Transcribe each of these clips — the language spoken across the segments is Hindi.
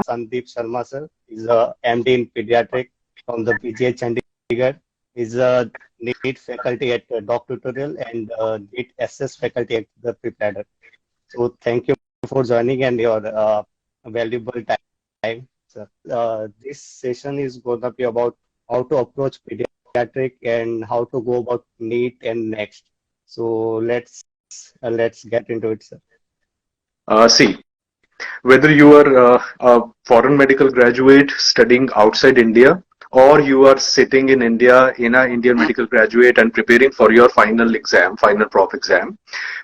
Sandeep Sharma sir. He's a MD in pediatric from the PGI Chandigarh. He's a NEET faculty at Doc Tutorial and NEET SS faculty at the Prepladder. So thank you for joining and your valuable time, sir. This session is going to be about how to approach pediatric and how to go about NEET and next. So let's get into it, sir. See, whether you are a foreign medical graduate studying outside India, or you are sitting in India in an Indian medical graduate and preparing for your final exam, final prof exam,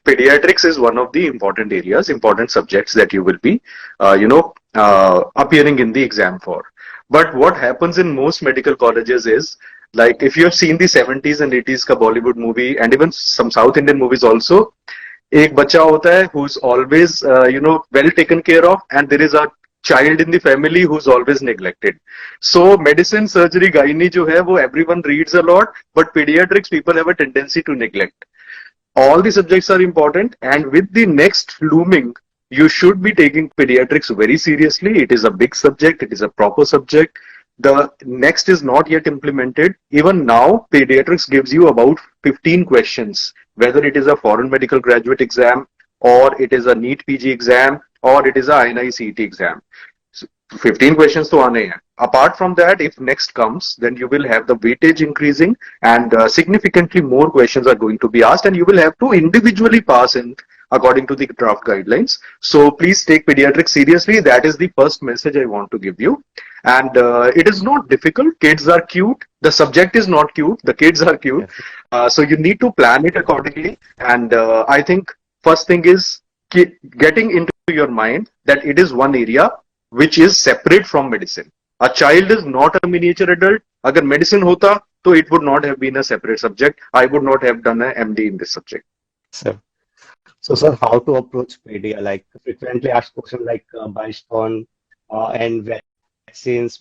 pediatrics is one of the important areas, important subjects that you will be, appearing in the exam for. But what happens in most medical colleges is, like if you have seen the 70s and 80s ka Bollywood movie and even some South Indian movies also, एक बच्चा होता है who's always well taken care of, and there is a child in the family who's always neglected. So medicine, surgery, gynae जो है वो everyone reads a lot, but pediatrics people have a tendency to neglect. All the subjects are important, and with the next looming, you should be taking pediatrics very seriously. It is a big subject, it is a proper subject. The next is not yet implemented. Even now, pediatrics gives you about 15 questions, whether it is a foreign medical graduate exam, or it is a NEET PG exam, or it is a INI CET exam. So 15 questions to aane hain. Apart from that, if next comes, then you will have the weightage increasing, and significantly more questions are going to be asked, and you will have to individually pass in according to the draft guidelines. So please take pediatrics seriously. That is the first message I want to give you. And it is not difficult. Kids are cute. The subject is not cute. The kids are cute. So you need to plan it accordingly. And I think first thing is getting into your mind that it is one area which is separate from medicine. A child is not a miniature adult. Agar medicine hota, so it would not have been a separate subject. I would not have done an MD in this subject. Sir. So, sir, how to approach media? Like frequently asked question like milestone and vaccines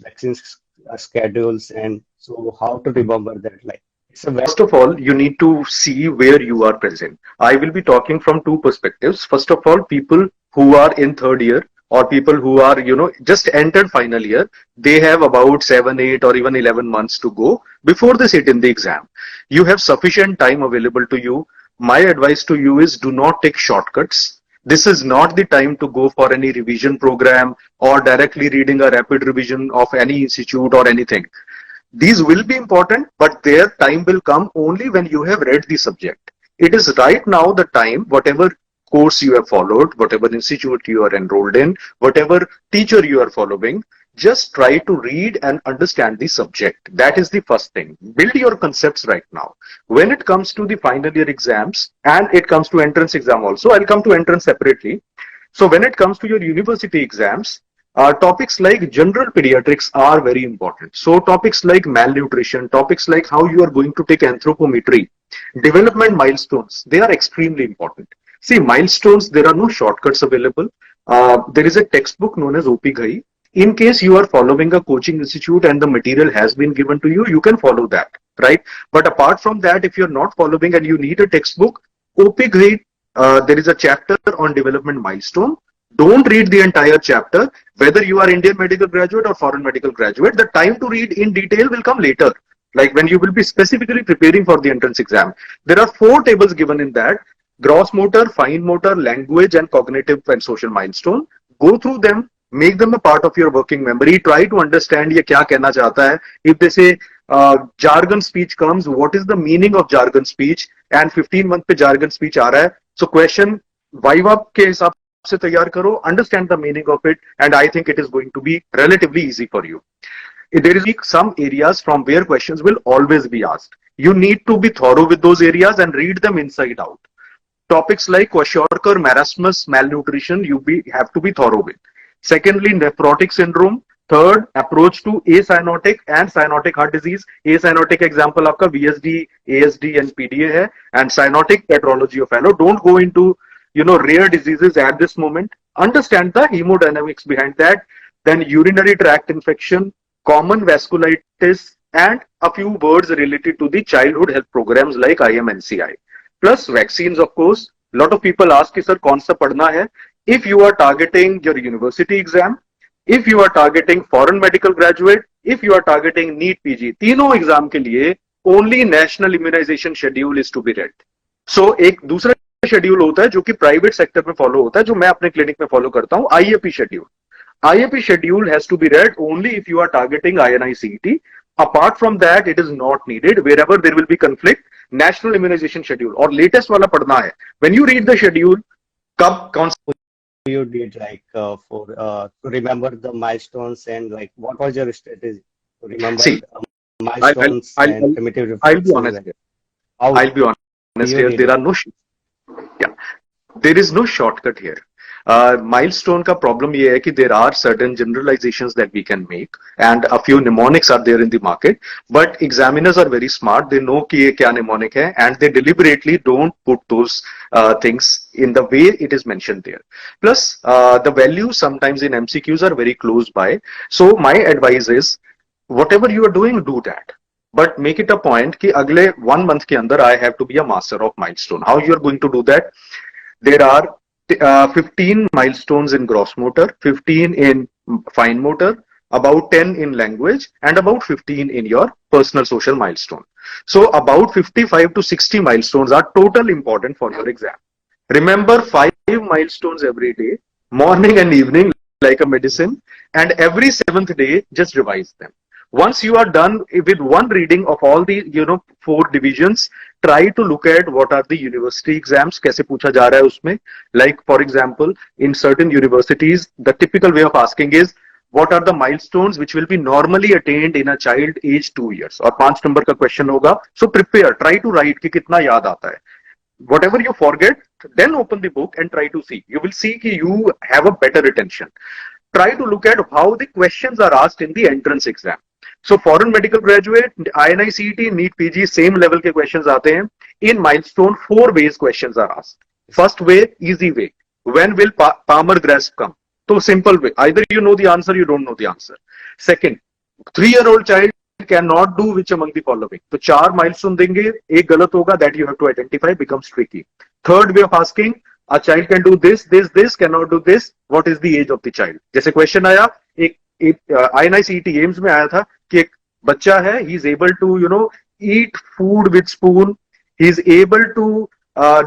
schedules, and so how to remember that? Like, it's a First of all, you need to see where you are present. I will be talking from two perspectives. First of all, people who are in third year or people who are, just entered final year, they have about 7, 8 or even 11 months to go before they sit in the exam. You have sufficient time available to you. My advice to you is do not take shortcuts. This is not the time to go for any revision program or directly reading a rapid revision of any institute or anything. These will be important, but their time will come only when you have read the subject. It is right now the time, whatever course you have followed, whatever institute you are enrolled in, whatever teacher you are following, just try to read and understand the subject. That is the first thing. Build your concepts right now. When it comes to the final year exams, and it comes to entrance exam also, I'll come to entrance separately. So when it comes to your university exams, topics like general pediatrics are very important. So topics like malnutrition, topics like how you are going to take anthropometry, development milestones, they are extremely important. See, milestones, there are no shortcuts available. There is a textbook known as OP Ghai. In case you are following a coaching institute and the material has been given to you, you can follow that, right? But apart from that, if you're not following and you need a textbook, OP Ghai, there is a chapter on development milestone. Don't read the entire chapter, whether you are Indian medical graduate or foreign medical graduate. The time to read in detail will come later, like when you will be specifically preparing for the entrance exam. There are 4 tables given in that: gross motor, fine motor, language, and cognitive and social milestone. Go through them, make them a part of your working memory. Try to understand ye kya kehna chahta hai. If they say jargon speech comes, what is the meaning of jargon speech? And 15 month pe jargon speech aa raha hai. So question viva ke hisab se taiyar karo, understand the meaning of it, and I think it is going to be relatively easy for you. There is some areas from where questions will always be asked. You need to be thorough with those areas and read them inside out. Topics like Kwashiorkor, marasmus, malnutrition, you have to be thorough with. Secondly, nephrotic syndrome. Third, approach to acyanotic and cyanotic heart disease. Acyanotic example आपका VSD, ASD and PDA है, and cyanotic petrology of Fallot. Don't go into rare diseases at this moment. Understand the hemodynamics behind that. Then urinary tract infection, common vasculitis, and a few words related to the childhood health programs like IMNCI. Plus vaccines, of course. A lot of people ask, sir, kaun sa padna hai? If you are targeting your university exam, if you are targeting foreign medical graduate, if you are targeting NEET PG, तीनों एग्जाम के लिए only national immunization schedule is to be read. So एक दूसरा शेड्यूल होता है जो कि प्राइवेट सेक्टर में फॉलो होता है, जो मैं अपने क्लिनिक में फॉलो करता हूं, IAP schedule. IAP schedule has to be read only if you are targeting INI-CET. Apart from that, it is not needed. Wherever there will be conflict, national immunization schedule और latest वाला पढ़ना है. When you read the schedule, कब कौन you did like for to remember the milestones and like what was your strategy to remember see, milestones and primitive I'll be reflexes honest and here. how I'll be honest you here. did There it? are no, yeah, there is no shortcut here. Milestone का problem ये है कि there are certain generalizations that we can make and a few mnemonics are there in the market, but examiners are very smart. They know कि ये क्या mnemonic है and they deliberately don't put those things in the way it is mentioned there. Plus, the values sometimes in MCQs are very close by. So my advice is, whatever you are doing, do that. But make it a point कि अगले 1 month के अंदर I have to be a master of milestone. How you are going to do that? There are 15 milestones in gross motor, 15 in fine motor, about 10 in language, and about 15 in your personal social milestone. So about 55 to 60 milestones are total important for your exam. Remember 5 milestones every day, morning and evening, like a medicine, and every 7th day, just revise them. Once you are done with one reading of all the 4 divisions, try to look at what are the university exams, कैसे पूछा जा रहा है उसमें. Like for example, in certain universities, the typical way of asking is, what are the milestones which will be normally attained in a child age 2 years? और 5 नंबर का क्वेश्चन होगा. So prepare, try to write कि कितना याद आता है. Whatever you forget, then open the book and try to see. You will see कि you have a better retention. Try to look at how the questions are asked in the entrance exam. So foreign medical graduate, INI-CET, NEET PG, same level के questions आते हैं. In milestone, 4 ways questions are asked. First way, easy way. When will Palmer grasp come? So simple way. Either you know the answer, you don't know the answer. Second, 3-year-old child cannot do which among the following. तो 4 milestone देंगे, एक गलत होगा, that you have to identify, becomes tricky. Third way of asking, a child can do this, this, cannot do this. What is the age of the child? जैसे question आया, एक INI-CET एम्स में आया था कि एक बच्चा है, he is able to eat food with spoon, he is able to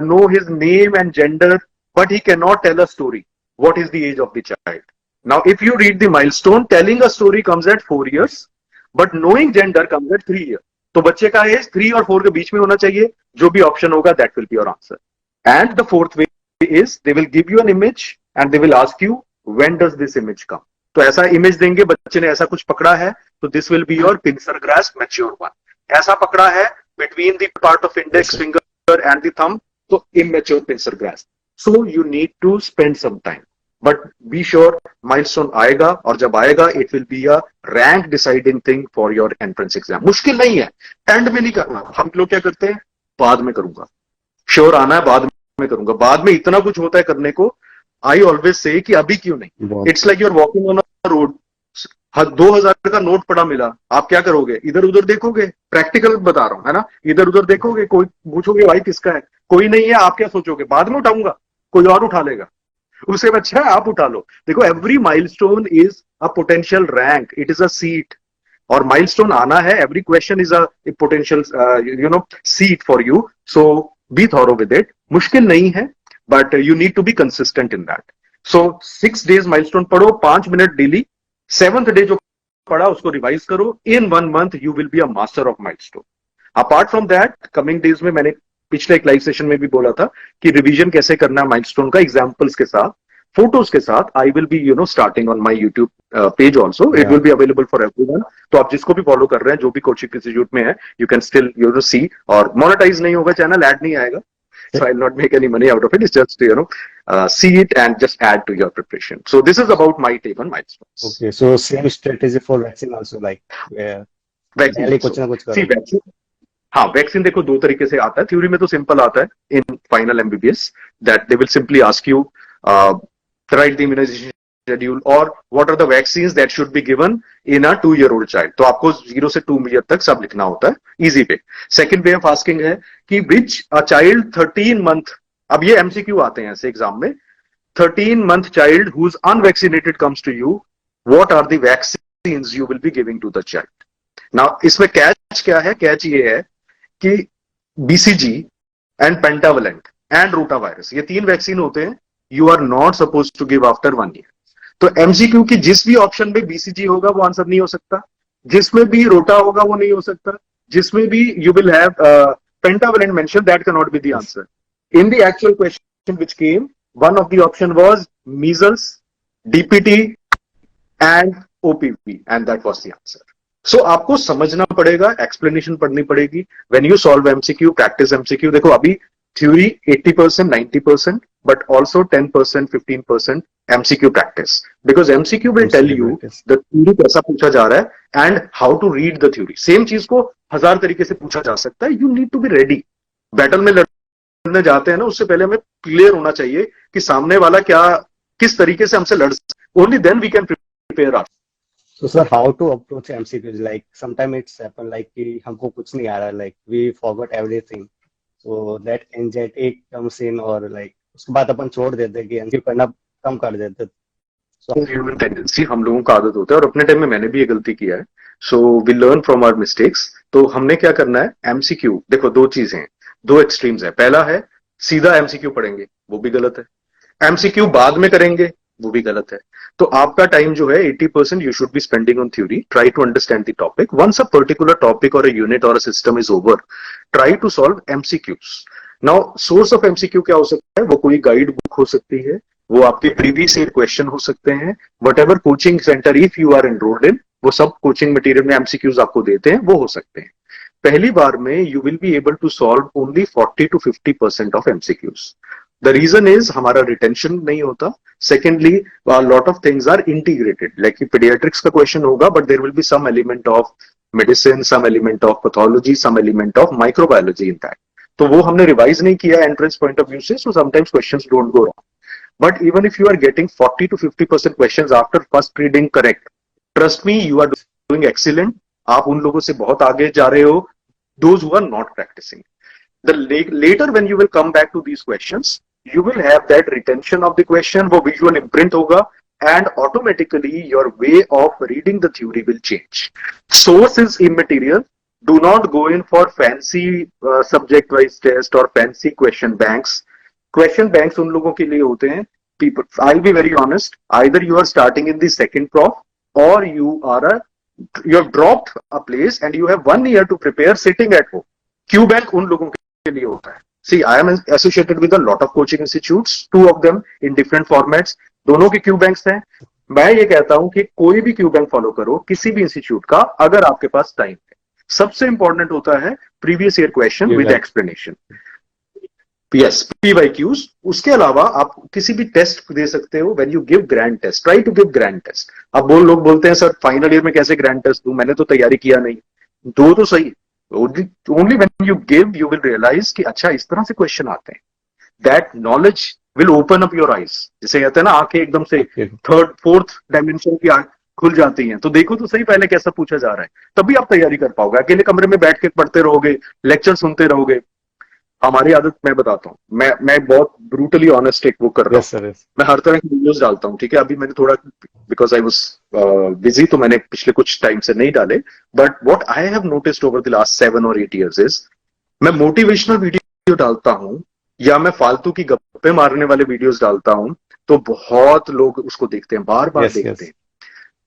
know his name and gender, but he cannot tell a story. What is the age of the child? Now if you read the milestone, telling a story comes at 4 years, but knowing gender comes at 3 years. तो बच्चे का एज 3 और 4 के बीच में होना चाहिए. जो भी ऑप्शन होगा, that will be your answer. And the fourth way is, they will give you an image and they will ask you, when does this image come? तो ऐसा इमेज देंगे, बच्चे ने ऐसा कुछ पकड़ा है, तो this will be your pincer grasp mature one. ऐसा पकड़ा है between the part of index finger and the thumb, तो immature pincer grasp. So you need to spend some time, but be sure milestone आएगा, और जब आएगा it will be a rank deciding thing for your entrance exam. मुश्किल नहीं है, एंड में नहीं करना. हम लोग क्या करते हैं, बाद में करूंगा, श्योर आना है बाद में करूंगा, बाद में इतना कुछ होता है करने को. आई ऑलवेज से कि अभी क्यों नहीं. It's like your walking on a road, 2000 का नोट पड़ा मिला, आप क्या करोगे, इधर उधर देखोगे. प्रैक्टिकल बता रहा हूं, है ना. इधर उधर देखोगे, कोई पूछोगे भाई किसका है, कोई नहीं है, आप क्या सोचोगे, बाद में उठाऊंगा, कोई और उठा लेगा, उससे अच्छा है आप उठा लो. देखो, every milestone is a potential rank, it is a seat. और माइलस्टोन आना है, every question is a potential seat for you. So be thorough with it. मुश्किल नहीं है, but you need to be consistent in that. So 6 days milestone पढ़ो, 5 मिनट डेली. 7th day जो पढ़ा उसको रिवाइज करो. In 1 month you will be a master of milestone. Apart from that, coming days में मैंने पिछले एक लाइव सेशन में भी बोला था कि रिवीजन कैसे करना है माइलस्टोन का, एग्जांपल्स के साथ, फोटोज के साथ. I will be starting on my YouTube page also. It will be available for everyone. तो आप जिसको भी फॉलो कर रहे हैं, जो भी कोचिंग इंस्टीट्यूट में है, यू कैन स्टिल सी. और मोनेटाइज नहीं होगा चैनल, ऐड नहीं आएगा. So I'll not make any money out of it. It's just see it and just add to your preparation. So this is about my take on milestones. Okay, so same strategy for vaccine also, like vaccine कुछ ना कुछ सी वैक्सीन. हाँ, वैक्सीन देखो 2 तरीके से आता है. थ्योरी में तो सिंपल आता है. In final MBBS that they will simply ask you write the immunization schedule or what are the vaccines that should be given in a 2-year-old child. तो आपको 0 से 2 ईयर तक सब लिखना होता है. Easy way. Second way of asking है कि विच अ चाइल्ड 13 मंथ. अब ये MCQ आते हैं ऐसे एग्जाम में. 13 month child who's unvaccinated comes to you, what are the vaccines you will be giving to the child. Now इसमें कैच क्या है? कैच ये है कि BCG and pentavalent and rotavirus, ये 3 वैक्सीन होते हैं, you are not suppose to give after 1 year. तो एमसीक्यू की जिस भी ऑप्शन में बीसीजी होगा वो आंसर नहीं हो सकता, जिसमें भी रोटा होगा वो नहीं हो सकता, जिसमें भी you will have pentavalent mention, that can not be the answer. In the actual question which came, one of the option was measles, DPT and OPV, and that was the answer. So आपको समझना पड़ेगा, एक्सप्लेनेशन पढ़नी पड़ेगी when you solve MCQ, practice MCQ. देखो अभी theory 80%, 90%, but also 10%, 15% MCQ practice, because MCQ will tell you the theory कैसा पूछा जा रहा है and how to read the theory. Same चीज को 1000 तरीके से पूछा जा सकता है. You need to be ready. Battle में लड़ने जाते हैं ना, उससे पहले हमें क्लियर होना चाहिए कि सामने वाला क्या, किस तरीके से हमसे लड़ सकता है. Only then we can prepare ourselves. So sir, how to approach MCQs? Like sometimes it's happen like कि हमको कुछ नहीं आ रहा, like we forgot everything. So that anxiety comes in, or like उसके बाद अपन छोड़ देते हैं कि एमसीक्यू करना कम कर देते. ह्यूमन टेंडेंसी, हम लोगों का आदत होता है, और अपने टाइम में मैंने भी ये गलती किया है. So we learn from our mistakes. तो हमने क्या करना है, एमसीक्यू देखो 2 चीजें हैं, 2 एक्सट्रीम्स है. पहला है सीधा एमसीक्यू पढ़ेंगे, वो भी गलत है. एमसीक्यू बाद में करेंगे, वो भी गलत है. तो आपका टाइम जो है 80% you should be spending on theory. Try to understand the topic. Once a particular topic और अ यूनिट और a system is over, try to solve MCQs. Now source of MCQ क्या हो सकता है? वो कोई गाइड बुक हो सकती है, वो आपके प्रीवियस ईयर क्वेश्चन हो सकते हैं, whatever coaching centre if you are enrolled in, वो सब कोचिंग मटेरियल में एमसीक्यूज आपको देते हैं, वो हो सकते हैं. पहली बार में you will be able to solve only 40 to 50% of MCQs. The reason is हमारा रिटेंशन नहीं होता. Secondly lot of things are integrated, like paediatrics का क्वेश्चन होगा, but there will be some element of medicine, some element of pathology, some element of microbiology in that. तो वो हमने रिवाइज नहीं किया एंट्रेंस पॉइंट ऑफ व्यू से, so sometimes questions don't go wrong. But even if you are getting 40 to 50% questions after first reading correct, trust me, you are doing excellent. आप उन लोगों से बहुत आगे जा रहे हो, those who are not practicing. Later when you will come back to these questions, you will have that retention of the question, वो visual imprint होगा, and automatically your way of reading the theory will change. Source is immaterial. Do not go in for fancy subject wise test or fancy question banks. Question banks उन लोगों के लिए होते हैं, people, I'll be very honest, either you are starting in the second prof or you have dropped a place and you have 1 year to prepare sitting at home. Q bank उन लोगों के लिए होता है. See, I am associated with a lot of coaching institutes, 2 of them in different formats. दोनों के Q banks हैं. मैं ये कहता हूं कि कोई भी Q bank फॉलो करो किसी भी इंस्टीट्यूट का, अगर आपके पास टाइम है. सबसे इंपॉर्टेंट होता है previous year question with explanation. Yes, PYQs. उसके अलावा आप किसी भी टेस्ट दे सकते हो. When you give grand test, try to give grand test. अब लोग बोलते हैं सर फाइनल ईयर में कैसे ग्रैंड टेस्ट दूं, मैंने तो तैयारी किया नहीं. दो तो सही. Only when you give you will realise कि अच्छा इस तरह से क्वेश्चन आते हैं. That knowledge will open up your eyes. जिसे कहते हैं ना, आंखें एकदम से 3rd 4th डायमेंशन की खुल जाती हैं. तो देखो तो सही पहले कैसा पूछा जा रहा है, तभी आप तैयारी कर पाओगे. अकेले कमरे में बैठ के पढ़ते रहोगे, लेक्चर सुनते रहोगे. हमारी आदत मैं बताता हूँ, मैं बहुत ब्रूटली ऑनेस्ट एक वो कर रहा हूँ. मैं हर तरह की वीडियोस डालता हूँ, ठीक है. अभी मैंने थोड़ा बिकॉज आई वाज बिजी, तो मैंने पिछले कुछ टाइम से नहीं डाले. But what I have noticed over the last 7 or 8 years is, मैं मोटिवेशनल वीडियो डालता हूँ या मैं फालतू की गप्पे मारने वाले वीडियोस डालता हूँ, तो बहुत लोग उसको देखते हैं, बार बार देखते हैं.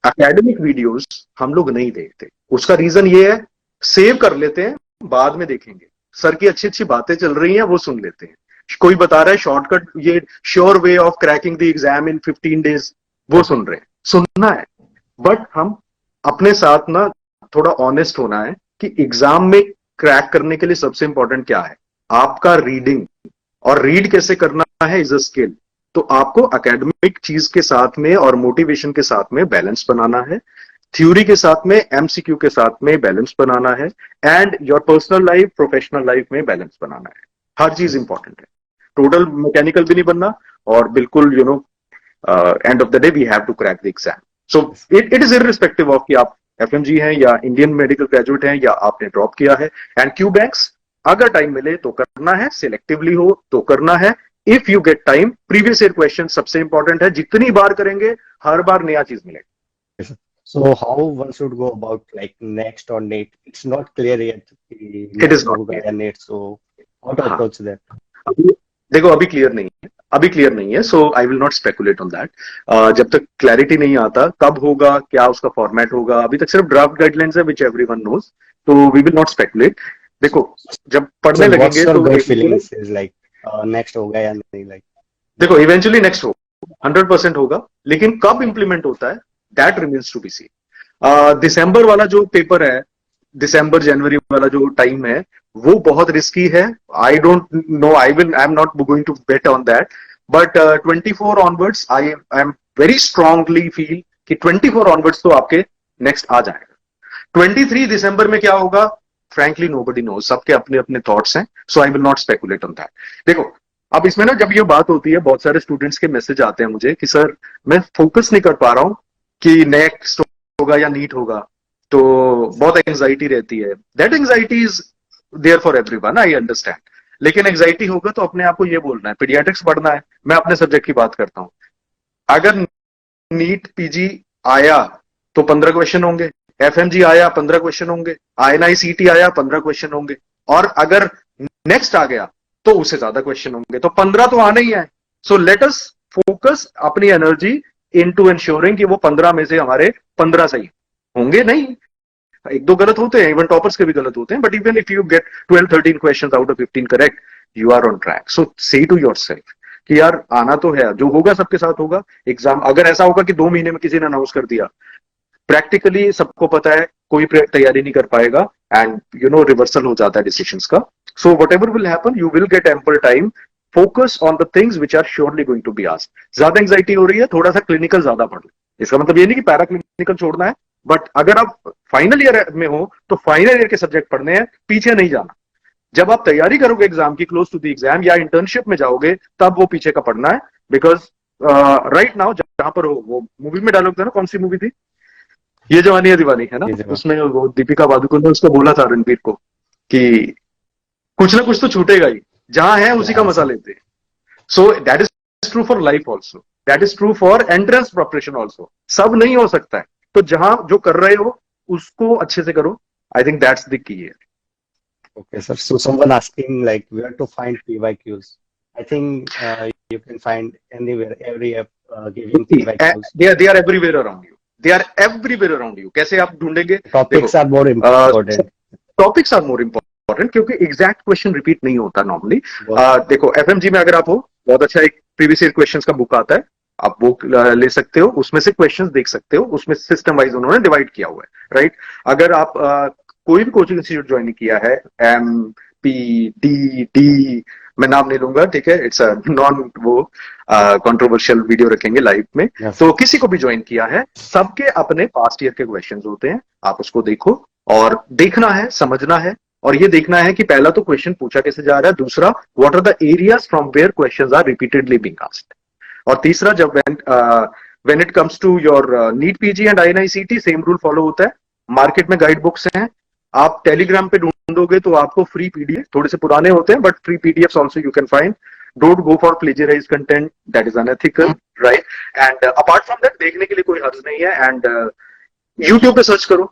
एकेडमिक वीडियोस हम लोग नहीं देखते. उसका रीजन ये है, सेव कर लेते हैं, बाद में देखेंगे. सर की अच्छी अच्छी बातें चल रही हैं, वो सुन लेते हैं. कोई बता रहा है शॉर्टकट, ये sure way of cracking the exam in 15 days, वो सुन रहे हैं. सुनना है, बट हम अपने साथ ना थोड़ा ऑनेस्ट होना है कि एग्जाम में क्रैक करने के लिए सबसे इंपॉर्टेंट क्या है, आपका रीडिंग. और रीड कैसे करना है इज अ स्किल. तो आपको एकेडमिक चीज के साथ में और मोटिवेशन के साथ में बैलेंस बनाना है. थ्योरी के साथ में, एमसीक्यू के साथ में बैलेंस बनाना है. And your personal life, professional life में बैलेंस बनाना है. हर चीज इंपॉर्टेंट है. टोटल मैकेनिकल भी नहीं बनना, और बिल्कुल end of the day we have to crack the exam. So it is irrespective of कि आप FMG हैं या इंडियन मेडिकल ग्रेजुएट हैं या आपने ड्रॉप किया है. एंड क्यू बैंक्स अगर टाइम मिले तो करना है, सिलेक्टिवली हो तो करना है. If you get time, previous year question सबसे इंपॉर्टेंट है. जितनी बार करेंगे हर बार नया चीज मिलेगा. So how one should go about like next or NEET? It's not clear yet कि इट इज next नॉट होगा क्लियर। या NEET. So how to हाँ, approach that? अभी देखो, अभी क्लियर नहीं है, अभी क्लियर नहीं है, so I will not speculate on that. जब तक क्लैरिटी नहीं आता कब होगा, क्या उसका फॉर्मेट होगा, अभी तक सिर्फ ड्राफ्ट गाइडलाइंस है विच एवरीवन नोज, तो वी विल नॉट स्पेकुलेट। देखो, जब पढ़ने So what's लगेंगे your तो gut एक feelings is like next होगा या नहीं like? देखो इवेंचुअली नेक्स्ट हो 100% होगा, लेकिन कब इंप्लीमेंट होता है that remains to be seen. दिसंबर वाला जो पेपर है, दिसंबर जनवरी वाला जो टाइम है, वो बहुत रिस्की है। I don't know, I am not going to bet on that, but 24 onwards I am very strongly feel कि 24 ऑनवर्ड्स तो आपके नेक्स्ट आ जाएगा। 23 दिसंबर में क्या होगा, फ्रैंकली नोबडी नोज, सबके अपने अपने थॉट्स हैं, so I will not speculate on that. देखो, अब इसमें ना जब ये बात होती है, बहुत सारे स्टूडेंट्स के मैसेज आते हैं मुझे कि सर मैं फोकस नहीं कर पा रहा हूं कि नेक्स्ट होगा या नीट होगा, तो बहुत एंजाइटी रहती है। That anxiety is there for everyone, I understand, लेकिन एंजाइटी होगा तो अपने आप को ये बोलना है पीडियाट्रिक्स पढ़ना है। मैं अपने सब्जेक्ट की बात करता हूं, अगर नीट पीजी आया तो 15 क्वेश्चन होंगे, एफएमजी आया 15 क्वेश्चन होंगे, आईएनआईसीटी आया 15 क्वेश्चन होंगे, और अगर नेक्स्ट आ गया तो उससे ज्यादा क्वेश्चन होंगे, तो 15 तो आने ही है। सो लेट अस फोकस अपनी एनर्जी इनटू एंश्योरिंग कि वो 15 में से हमारे 15 सही होंगे। नहीं, एक दो गलत होते हैं, इवन टॉपर्स के भी गलत होते हैं, but even if you get 12-13 questions out of 15 correct, you are on track. So say to yourself कि यार आना तो है, जो होगा सबके साथ होगा। एग्जाम अगर ऐसा होगा कि 2 महीने में किसी ने अनाउंस कर दिया, प्रैक्टिकली सबको पता है कोई तैयारी नहीं कर पाएगा, एंड यू नो रिवर्सल हो जाता है डिसीजंस का। So whatever will happen, you will get ample time, focus on the things which are surely going to be asked. ज्यादा एंजाइटी हो रही है, थोड़ा सा क्लिनिकल ज्यादा पढ़ लो। इसका मतलब ये नहीं कि पैरा क्लिनिकल छोड़ना है, बट अगर आप फाइनल ईयर में हो तो फाइनल ईयर के सब्जेक्ट पढ़ने हैं, पीछे नहीं जाना। जब आप तैयारी करोगे एग्जाम की, क्लोज टू द एग्जाम या इंटर्नशिप में जाओगे, तब वो पीछे का पढ़ना है। बिकॉज राइट नाउ जहां पर हो, वो मूवी में डायलॉग था ना, कौन सी मूवी थी, ये जवानी है दीवानी, है ना, ये जवाब उसमें वो दीपिका पादुकोण ने उसको बोला था रणबीर को कि कुछ ना कुछ तो छूटेगा ही, जहां है उसी का हाँ मजा सर लेते हैं। So that is true for life also, that is true for entrance preparation also. सब नहीं हो सकता है, तो जहां जो कर रहे हो उसको अच्छे से करो। I think that's the key है। okay sir. So someone asking like where to find PYQs. I think you can find anywhere every app giving PYQs. They are everywhere around you, they are everywhere around you. कैसे आप ढूंढेंगे, Topics are more देखो important. Topics are more important, क्योंकि एग्जैक्ट क्वेश्चन रिपीट नहीं होता नॉर्मली। बहुत देखो एफएमजी में अगर आप हो, बहुत अच्छा एक प्रीवियस ईयर क्वेश्चंस का बुक आता है, आप वो ले सकते हो, उसमें से क्वेश्चंस देख सकते हो, उसमें सिस्टम वाइज उन्होंने डिवाइड किया हुआ है, राइट। अगर आप कोई भी कोचिंग इंस्टीट्यूट ज्वाइन किया है, एम पी डी डी, मैं नाम नहीं लूंगा, ठीक है, इट्स नॉन वो कंट्रोवर्शियल वीडियो रखेंगे लाइव में, yes. तो किसी को भी ज्वाइन किया है, सबके अपने पास्ट ईयर के क्वेश्चंस होते हैं, आप उसको देखो और देखना है, समझना है, और ये देखना है कि पहला तो क्वेश्चन पूछा कैसे जा रहा है, दूसरा what are the areas from where questions are repeatedly being asked, और तीसरा जब when it comes to your NEET PG and INICET, same rule follow होता है। मार्केट में गाइड बुक्स हैं, आप टेलीग्राम पे ढूंढोगे तो आपको फ्री पीडीएफ, थोड़े से पुराने होते हैं but free PDF also you can find. Don't go for plagiarise content, that is unethical, right. And apart from that देखने के लिए कोई हर्ज नहीं है, एंड यूट्यूब पे सर्च करो,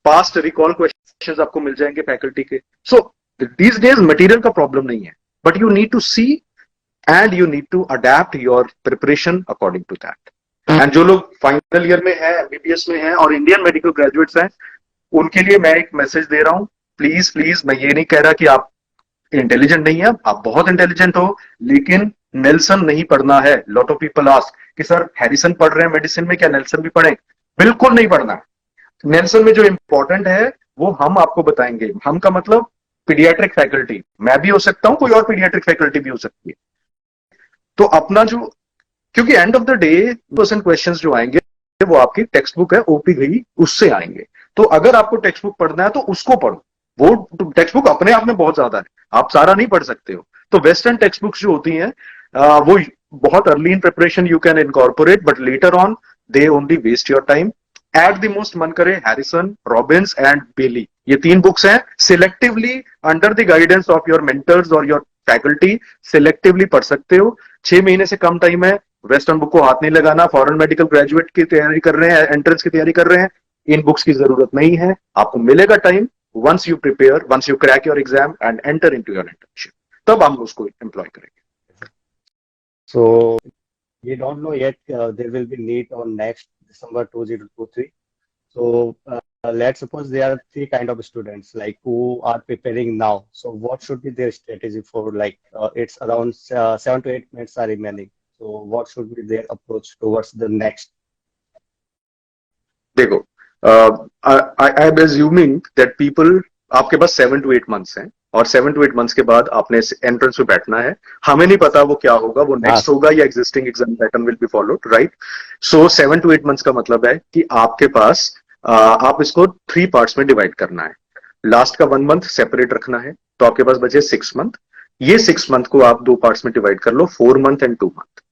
पास्ट रिकॉल क्वेश्चंस आपको मिल जाएंगे फैकल्टी के। सो दीज डेज मटेरियल का प्रॉब्लम नहीं है, but you need to see and you need to adapt your preparation according to that. And जो लोग फाइनल ईयर में है, एमबीबीएस में है और इंडियन मेडिकल ग्रेजुएट्स हैं, उनके लिए मैं एक मैसेज दे रहा हूं, प्लीज प्लीज, मैं ये नहीं कह रहा कि आप इंटेलिजेंट नहीं है, आप बहुत इंटेलिजेंट हो, लेकिन नेल्सन नहीं पढ़ना है। लॉट ऑफ पीपल आस्क कि सर हैरिसन पढ़ रहे हैं मेडिसिन में, क्या नेल्सन भी पढ़े? बिल्कुल नहीं पढ़ना है। नेल्सन में जो इंपॉर्टेंट है वो हम आपको बताएंगे। हम का मतलब पीडियाट्रिक फैकल्टी, मैं भी हो सकता हूं, कोई और पीडियाट्रिक फैकल्टी भी हो सकती है। तो अपना जो, क्योंकि and of the day percent question जो आएंगे वो आपकी टेक्स्ट बुक है ओपी गई उससे आएंगे। तो अगर आपको टेक्स्ट बुक पढ़ना है तो उसको पढ़ो, वो टेक्स्ट बुक अपने आप में बहुत ज्यादा है, आप सारा नहीं पढ़ सकते हो। तो वेस्टर्न टेक्स्ट बुक्स जो होती हैं वो बहुत early in preparation you can incorporate, but later on they only waste your time. At the most मन करे हैरिसन, रॉबिन्स एंड बेली, ये 3 बुक्स हैं, selectively under the guidance of your mentors और योर फैकल्टी सिलेक्टिवली पढ़ सकते हो। 6 महीने से कम टाइम है, वेस्टर्न बुक को हाथ नहीं लगाना, फॉरेन मेडिकल ग्रेजुएट की तैयारी कर रहे हैं, एंट्रेंस की तैयारी कर रहे हैं, इन बुक्स की जरूरत नहीं है, आपको मिलेगा time, once you prepare, once you crack your exam and enter into your internship, तब हम उसको एम्प्लॉय करेंगे। So we don't know yet there will be NEET on next December 2023. So let's suppose there are three kind of students like who are preparing now. So what should be their strategy for like it's around 7 to 8 minutes are remaining. So what should be their approach towards the next? देखो, I am assuming that people, आपके पास 7 to 8 months हैं और 7 to 8 months के बाद आपने एंट्रेंस में बैठना है। हमें नहीं पता वो क्या होगा, वो नेक्स्ट होगा या existing exam pattern will be followed, right? So 7 to 8 months का मतलब है कि आपके पास आप इसको 3 parts में डिवाइड करना है। लास्ट का 1 month सेपरेट रखना है, तो आपके पास बचे 6 month। ये 6 month को आप 2 parts में डिवाइड कर लो, 4 month and 2 month।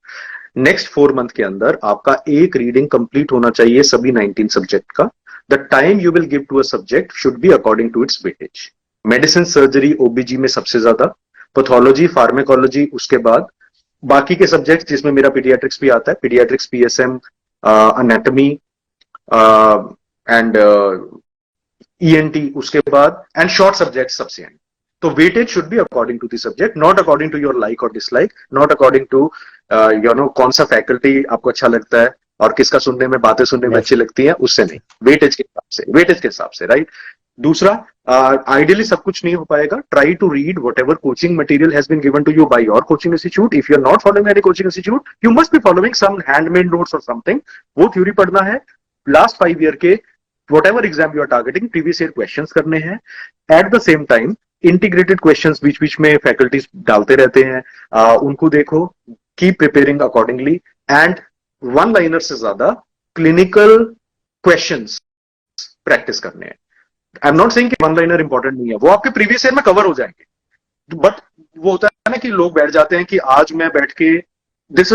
Next 4 month के अंदर आपका एक रीडिंग कंप्लीट होना चाहिए सभी 19 सब्जेक्ट का। The time you will give to a subject should be according to its weightage. Medicine, surgery, OBG में सबसे ज्यादा, पैथोलॉजी, फार्मेकोलॉजी, उसके बाद बाकी के सब्जेक्ट जिसमें मेरा पीडियाट्रिक्स भी आता है, pediatrics, PSM, anatomy and ENT, उसके बाद एंड शॉर्ट सब्जेक्ट सबसे हैं। तो weightage should be according to the subject, not according to your like और dislike, not according to you know कौन सा फैकल्टी आपको अच्छा लगता है और किसका सुनने में, बातें सुनने में अच्छी लगती हैं, उससे नहीं, वेटेज के हिसाब से, वेटेज के हिसाब से, राइट? दूसरा, आइडियली सब कुछ नहीं हो पाएगा, try to read whatever coaching material has been given to you by your coaching institute. If you are not following any coaching institute, you must be following some handmade notes और समथिंग। वो थ्योरी पढ़ना है। लास्ट 5 year के whatever exam you are targeting, previous year question करने हैं। At the same time integrated questions बीच बीच में फैकल्टीज डालते रहते हैं, उनको देखो, keep preparing accordingly, and one liner से ज्यादा क्लिनिकल क्वेश्चंस प्रैक्टिस करने हैं। आई एम नॉट सेइंग कि वन लाइनर इंपॉर्टेंट नहीं है, वो आपके प्रीवियस ईयर में कवर हो जाएंगे, बट वो होता है ना कि लोग बैठ जाते हैं कि आज मैं बैठ के, this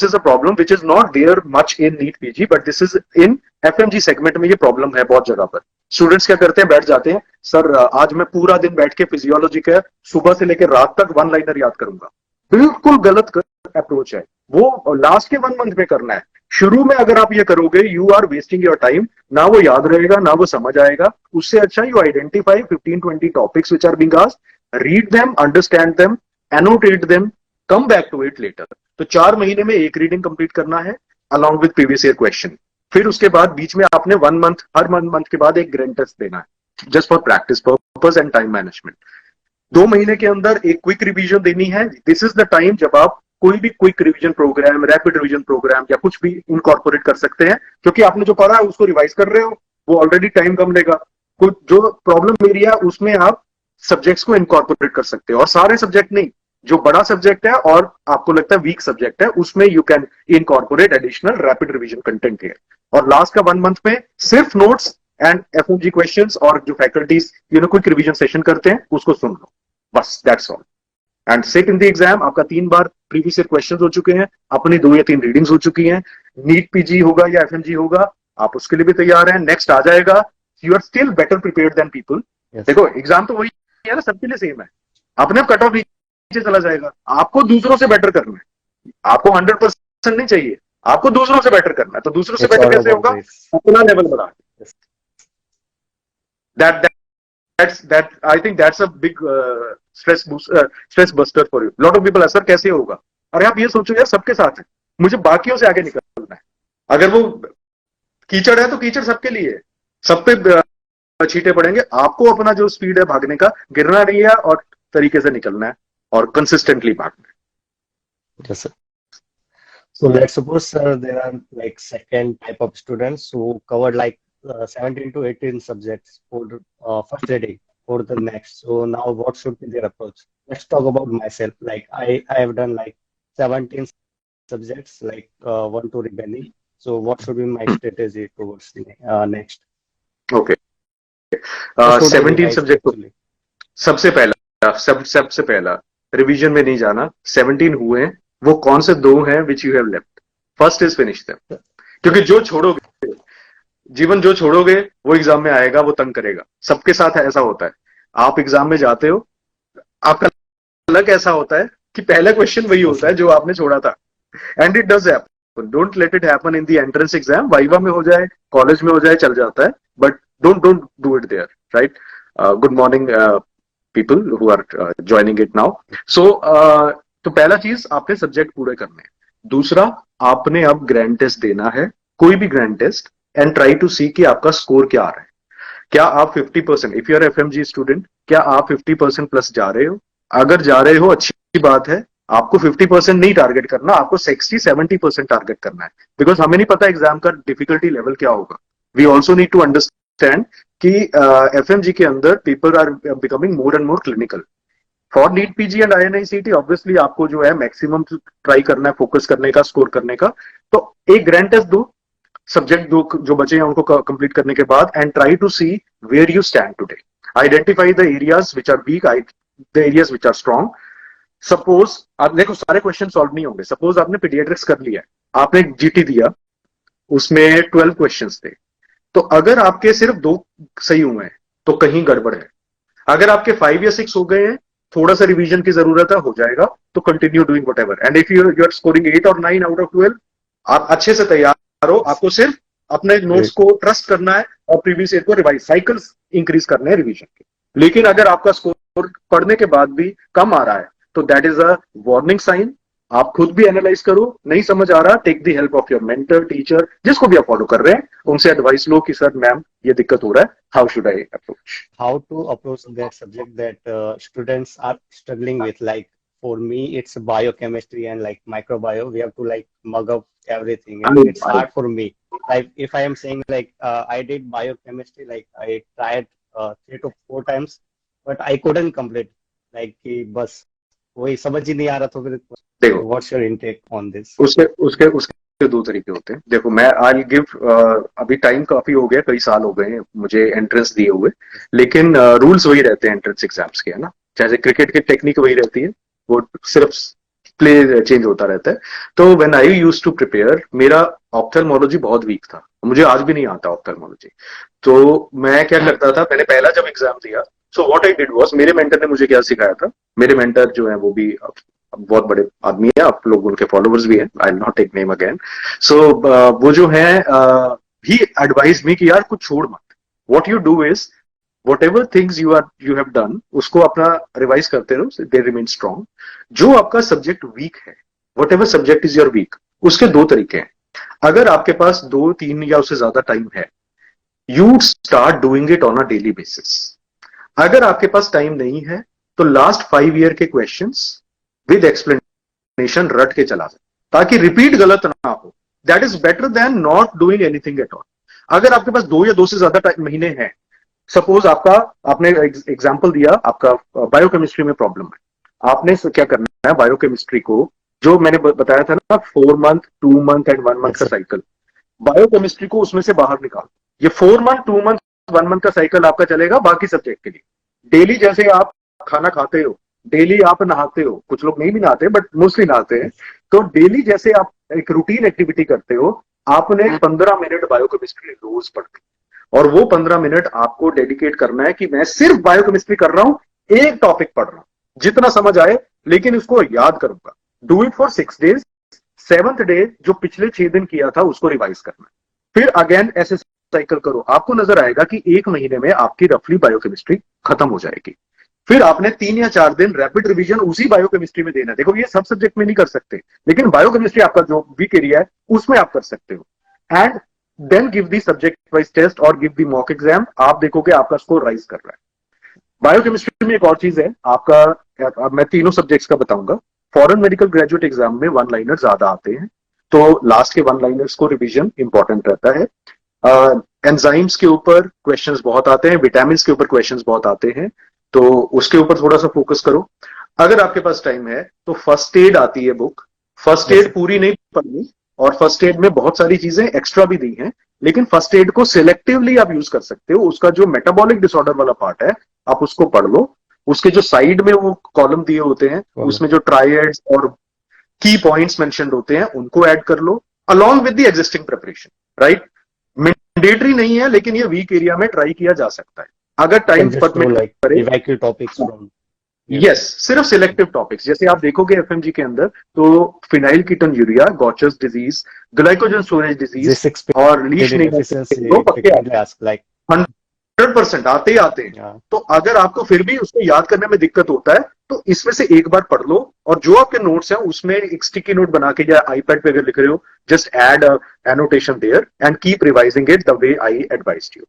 is a problem which is not there much in NEET PG, but this is in FMG segment में ये प्रॉब्लम है बहुत जगह पर। स्टूडेंट्स क्या करते हैं, बैठ जाते हैं, सर आज मैं पूरा दिन बैठ के फिजियोलॉजी का सुबह से लेकर रात तक वन लाइनर याद करूंगा। बिल्कुल गलत अप्रोच है, वो लास्ट के 1 month में करना है। शुरू में अगर आप ये करोगे, you are wasting your time, ना वो याद रहेगा ना वो समझ आएगा। उससे अच्छा you identify 15-20 topics which are being asked, read them, understand them, annotate them, come back to it later. तो 4 महीने में एक रीडिंग कंप्लीट करना है along with previous year question. फिर उसके बाद बीच में आपने 1 month, हर 1 month के बाद एक ग्रैंड टेस्ट देना है, just for practice purpose and time management. 2 महीने के अंदर एक क्विक रिवीजन देनी है। दिस इज द टाइम जब आप कोई भी quick revision programme, rapid revision programme या कुछ भी इनकॉर्पोरेट कर सकते हैं, क्योंकि आपने जो पढ़ा है उसको रिवाइज कर रहे हो, वो ऑलरेडी टाइम कम लेगा। कुछ जो प्रॉब्लम एरिया उसमें आप सब्जेक्ट्स को इनकॉर्पोरेट कर सकते हो, और सारे सब्जेक्ट नहीं, जो बड़ा सब्जेक्ट है और आपको लगता है वीक सब्जेक्ट है, उसमें you can incorporate additional rapid revision content here. और लास्ट का 1 month में सिर्फ नोट्स एंड एफएमजी क्वेश्चंस और जो फैकल्टीज क्विक रिवीजन सेशन करते हैं उसको सुन लो, बस, that's all. And sit in the exam. आपका 3 बार प्रीवियस ईयर क्वेश्चंस हो चुके हैं, अपनी 2 या 3 रीडिंग्स हो चुकी हैं। नीट पीजी होगा या एफएमजी होगा, आप उसके लिए भी तैयार हैं। नेक्स्ट आ जाएगा, you are still better prepared than people. देखो, एग्जाम तो वही है ना, सबके लिए सेम है। अपने आप कट ऑफ नीचे चला जाएगा, आपको दूसरों से बेटर करना है। आपको 100% नहीं चाहिए, आपको दूसरों से बेटर करना है। तो दूसरों से बेटर कैसे होगा? अपना लेवल बढ़ा। that I think that's a big stress buster for you. Lot of people ऐसा कैसे होगा? अरे आप ये सोचो यार, सबके साथ है, मुझे बाकियों से आगे निकलना है। अगर वो कीचड़ है तो कीचड़ सबके लिए है, सब पे छींटे पड़ेंगे। आपको अपना जो स्पीड है भागने का, गिरना नहीं है और तरीके से निकलना है और कंसिस्टेंटली भागना है। Yes, sir. So let's suppose there are like second type of students who covered like 17 to 18 subjects for first reading for the next. So now what should be their approach? Let's talk about myself. Like I have done like 17 subjects, like 1 to remaining. So what should be my strategy towards next? Okay. 17 subject. सबसे पहला रिवीजन में नहीं जाना। 17 हुए हैं, वो कौन से 2 हैं which you have left? First is finish them, क्योंकि जो छोड़ोगे, जीवन जो छोड़ोगे वो एग्जाम में आएगा, वो तंग करेगा। सबके साथ ऐसा होता है। आप एग्जाम में जाते हो, आपका लक ऐसा होता है कि पहला क्वेश्चन वही होता है जो आपने छोड़ा था। And it does happen, don't let it happen in the entrance exam, viva में हो जाए, कॉलेज में हो जाए, चल जाता है, but don't do it there, right? Good morning people who are joining it now. So तो पहला चीज, आपने सब्जेक्ट पूरे करने हैं। दूसरा, आपने अब ग्रैंड टेस्ट देना है, कोई भी grand test, and try to see कि आपका स्कोर क्या आ रहा है। क्या आप 50%, if you are FMG student, क्या आप 50% प्लस जा रहे हो? अगर जा रहे हो, अच्छी बात है। आपको 50% नहीं टारगेट करना, आपको 60-70% टारगेट करना है, बिकॉज हमें नहीं पता एग्जाम का डिफिकल्टी लेवल क्या होगा। We also need to understand कि एफएमजी के अंदर people are becoming more and more clinical. For NEET PG and INICET obviously आपको जो है मैक्सिमम ट्राई करना है, फोकस करने का, स्कोर करने का। तो एक ग्रैंड टेस्ट दो, सब्जेक्ट दो जो बचे हैं उनको कंप्लीट करने के बाद, and try to see where you stand today, identify the areas which are weak, the areas which are strong. Suppose आप देखो, सारे क्वेश्चन सॉल्व नहीं होंगे। सपोज आपने पीडियाट्रिक्स कर लिया है, आपने जीटी दिया, उसमें 12 क्वेश्चंस थे, तो अगर आपके सिर्फ 2 सही हुए हैं तो कहीं गड़बड़ है। अगर आपके 5 या 6 हो गए हैं, थोड़ा सा रिवीजन की जरूरत है, हो जाएगा, तो continue doing whatever. And if you are scoring 8 और 9 आउट ऑफ 12, आप अच्छे से तैयार हो, आपको सिर्फ अपने नोट्स को ट्रस्ट करना है और प्रीवियस ईयर को रिवाइज, साइकिल्स इंक्रीज करने हैं रिवीजन के। लेकिन अगर आपका स्कोर पढ़ने के बाद भी कम आ रहा है, तो that is a warning sign. आप खुद भी एनालाइज करो, नहीं समझ आ रहा, take the help of your mentor, teacher, जिसको भी आप फॉलो कर रहे हैं, उनसे एडवाइस लो कि सर मैम ये दिक्कत हो रहा है, how should I approach. How to approach that subject that students are struggling with? Like for me, it's biochemistry and like microbio. We have to like mug up everything, and it's hard for me. Like if I am saying like I did biochemistry, like I tried 3 to 4 times, but I couldn't complete. Like कि बस वही समझ ही नहीं आ रहा, तो फिर देखो, what's your intake on this? उसके उसके उसके 2 तरीके होते हैं। देखो, मैं आई गिव, अभी टाइम काफी हो गया, कई साल हो गए हैं मुझे एंट्रेंस दिए हुए, लेकिन रूल्स वही रहते हैं एंट्रेंस एग्जाम्स के, है ना। जैसे क्रिकेट की टेक्निक वही रहती है, वो सिर्फ प्ले चेंज होता रहता है। तो when I used to prepare, मेरा ऑप्थेल्मोलॉजी बहुत वीक था, मुझे आज भी नहीं आता ऑप्थेल्मोलॉजी। तो मैं क्या करता था, मैंने पहला जब एग्जाम दिया, so what I did was, मेरे मेंटर ने मुझे क्या सिखाया था, मेरे मेंटर जो है वो भी बहुत बड़े आदमी है, आप लोग उनके फॉलोवर्स भी हैं, I will not take name again. So वो जो है, ही एडवाइज मी कि यार कुछ छोड़ मत, what you do is whatever things you have done, उसको अपना रिवाइज करते रहो, दे रिमेन स्ट्रॉन्ग। जो आपका सब्जेक्ट वीक है, whatever subject is your weak, उसके 2 तरीके हैं। अगर आपके पास 2-3 या उससे ज्यादा टाइम है, you start doing it on a daily basis। अगर आपके पास टाइम नहीं है, तो लास्ट 5 ईयर के क्वेश्चंस विद एक्सप्लेनेशन रट के चला जाए, ताकि रिपीट गलत ना हो। That is better than not doing anything at all. अगर आपके पास 2 या 2 से ज्यादा महीने हैं, सपोज आपने एग्जाम्पल दिया, आपका बायोकेमिस्ट्री में प्रॉब्लम है, आपने क्या करना है, बायोकेमिस्ट्री को, जो मैंने बताया था ना, 4 मंथ, 2 मंथ एंड 1 मंथ का साइकिल, बायोकेमिस्ट्री को उसमें से बाहर निकाल। ये 4 मंथ, 2 मंथ, 1 मंथ का साइकिल आपका चलेगा बाकी सब्जेक्ट के लिए। डेली जैसे आप खाना खाते हो, डेली आप नहाते हो, कुछ लोग नहीं भी नहाते बट मोस्टली नहाते हैं, तो डेली जैसे आप एक रूटीन एक्टिविटी करते हो, आपने 15 मिनट बायोकेमिस्ट्री रोज पढ़नी, और वो 15 मिनट आपको डेडिकेट करना है कि मैं सिर्फ बायोकेमिस्ट्री कर रहा हूं, एक टॉपिक पढ़ रहा हूं, जितना समझ आए, लेकिन इसको याद करूंगा। Do it for 6 days, 7th day जो पिछले 6 दिन किया था उसको रिवाइज करना है, फिर अगेन ऐसे साइकिल करो। आपको नजर आएगा कि 1 महीने में आपकी रफली बायोकेमिस्ट्री खत्म हो जाएगी। फिर आपने 3 या 4 दिन रैपिड रिवीजन उसी बायोकेमिस्ट्री में देना है। देखो, ये सब सब्जेक्ट में नहीं कर सकते, लेकिन बायोकेमिस्ट्री आपका जो वीक एरिया है उसमें आप कर सकते हो। And then give the subject wise test और गिव दी मॉक एग्जाम, आप देखोगे आपका स्कोर राइज कर रहा है। बायोकेमिस्ट्री में एक और चीज है, आपका मैं तीनों सब्जेक्ट्स का बताऊंगा। फॉरेन मेडिकल ग्रेजुएट एग्जाम में 1 लाइनर ज्यादा आते हैं, तो लास्ट के 1 लाइनर्स को रिवीजन इंपॉर्टेंट रहता है। एंजाइम्स के ऊपर क्वेश्चंस बहुत आते हैं, विटामिन के ऊपर क्वेश्चंस बहुत आते हैं, तो उसके ऊपर थोड़ा सा फोकस करो। अगर आपके पास टाइम है तो फर्स्ट एड आती है बुक, फर्स्ट एड पूरी नहीं पढ़नी, और फर्स्ट एड में बहुत सारी चीजें एक्स्ट्रा भी दी हैं, लेकिन फर्स्ट एड को सिलेक्टिवली आप यूज कर सकते हो। उसका जो मेटाबॉलिक डिसऑर्डर वाला पार्ट है, आप उसको पढ़ लो। उसके जो साइड में वो कॉलम दिए होते हैं, उसमें जो ट्रायड्स और की पॉइंट्स मेंशन्ड होते हैं, उनको ऐड कर लो along with the existing preparation, right. Mandatory नहीं है, लेकिन ये वीक एरिया में ट्राई किया जा सकता है अगर टाइम टॉपिक्स यस, सिर्फ सिलेक्टिव टॉपिक्स। जैसे आप देखोगे एफएमजी के अंदर तो phenylketonuria, Gaucher's disease, glycogen storage disease This और लीश expanded दो efficiency पक्के आते frequently हैं, asked like 100% आते ही आते हैं। yeah. तो अगर आपको फिर भी उसको याद करने में दिक्कत होता है तो इसमें से एक बार पढ़ लो, और जो आपके नोट्स हैं उसमें एक स्टिकी नोट बना के या आईपैड पे अगर लिख रहे हो, just add annotation there and keep revising it the way I advised you.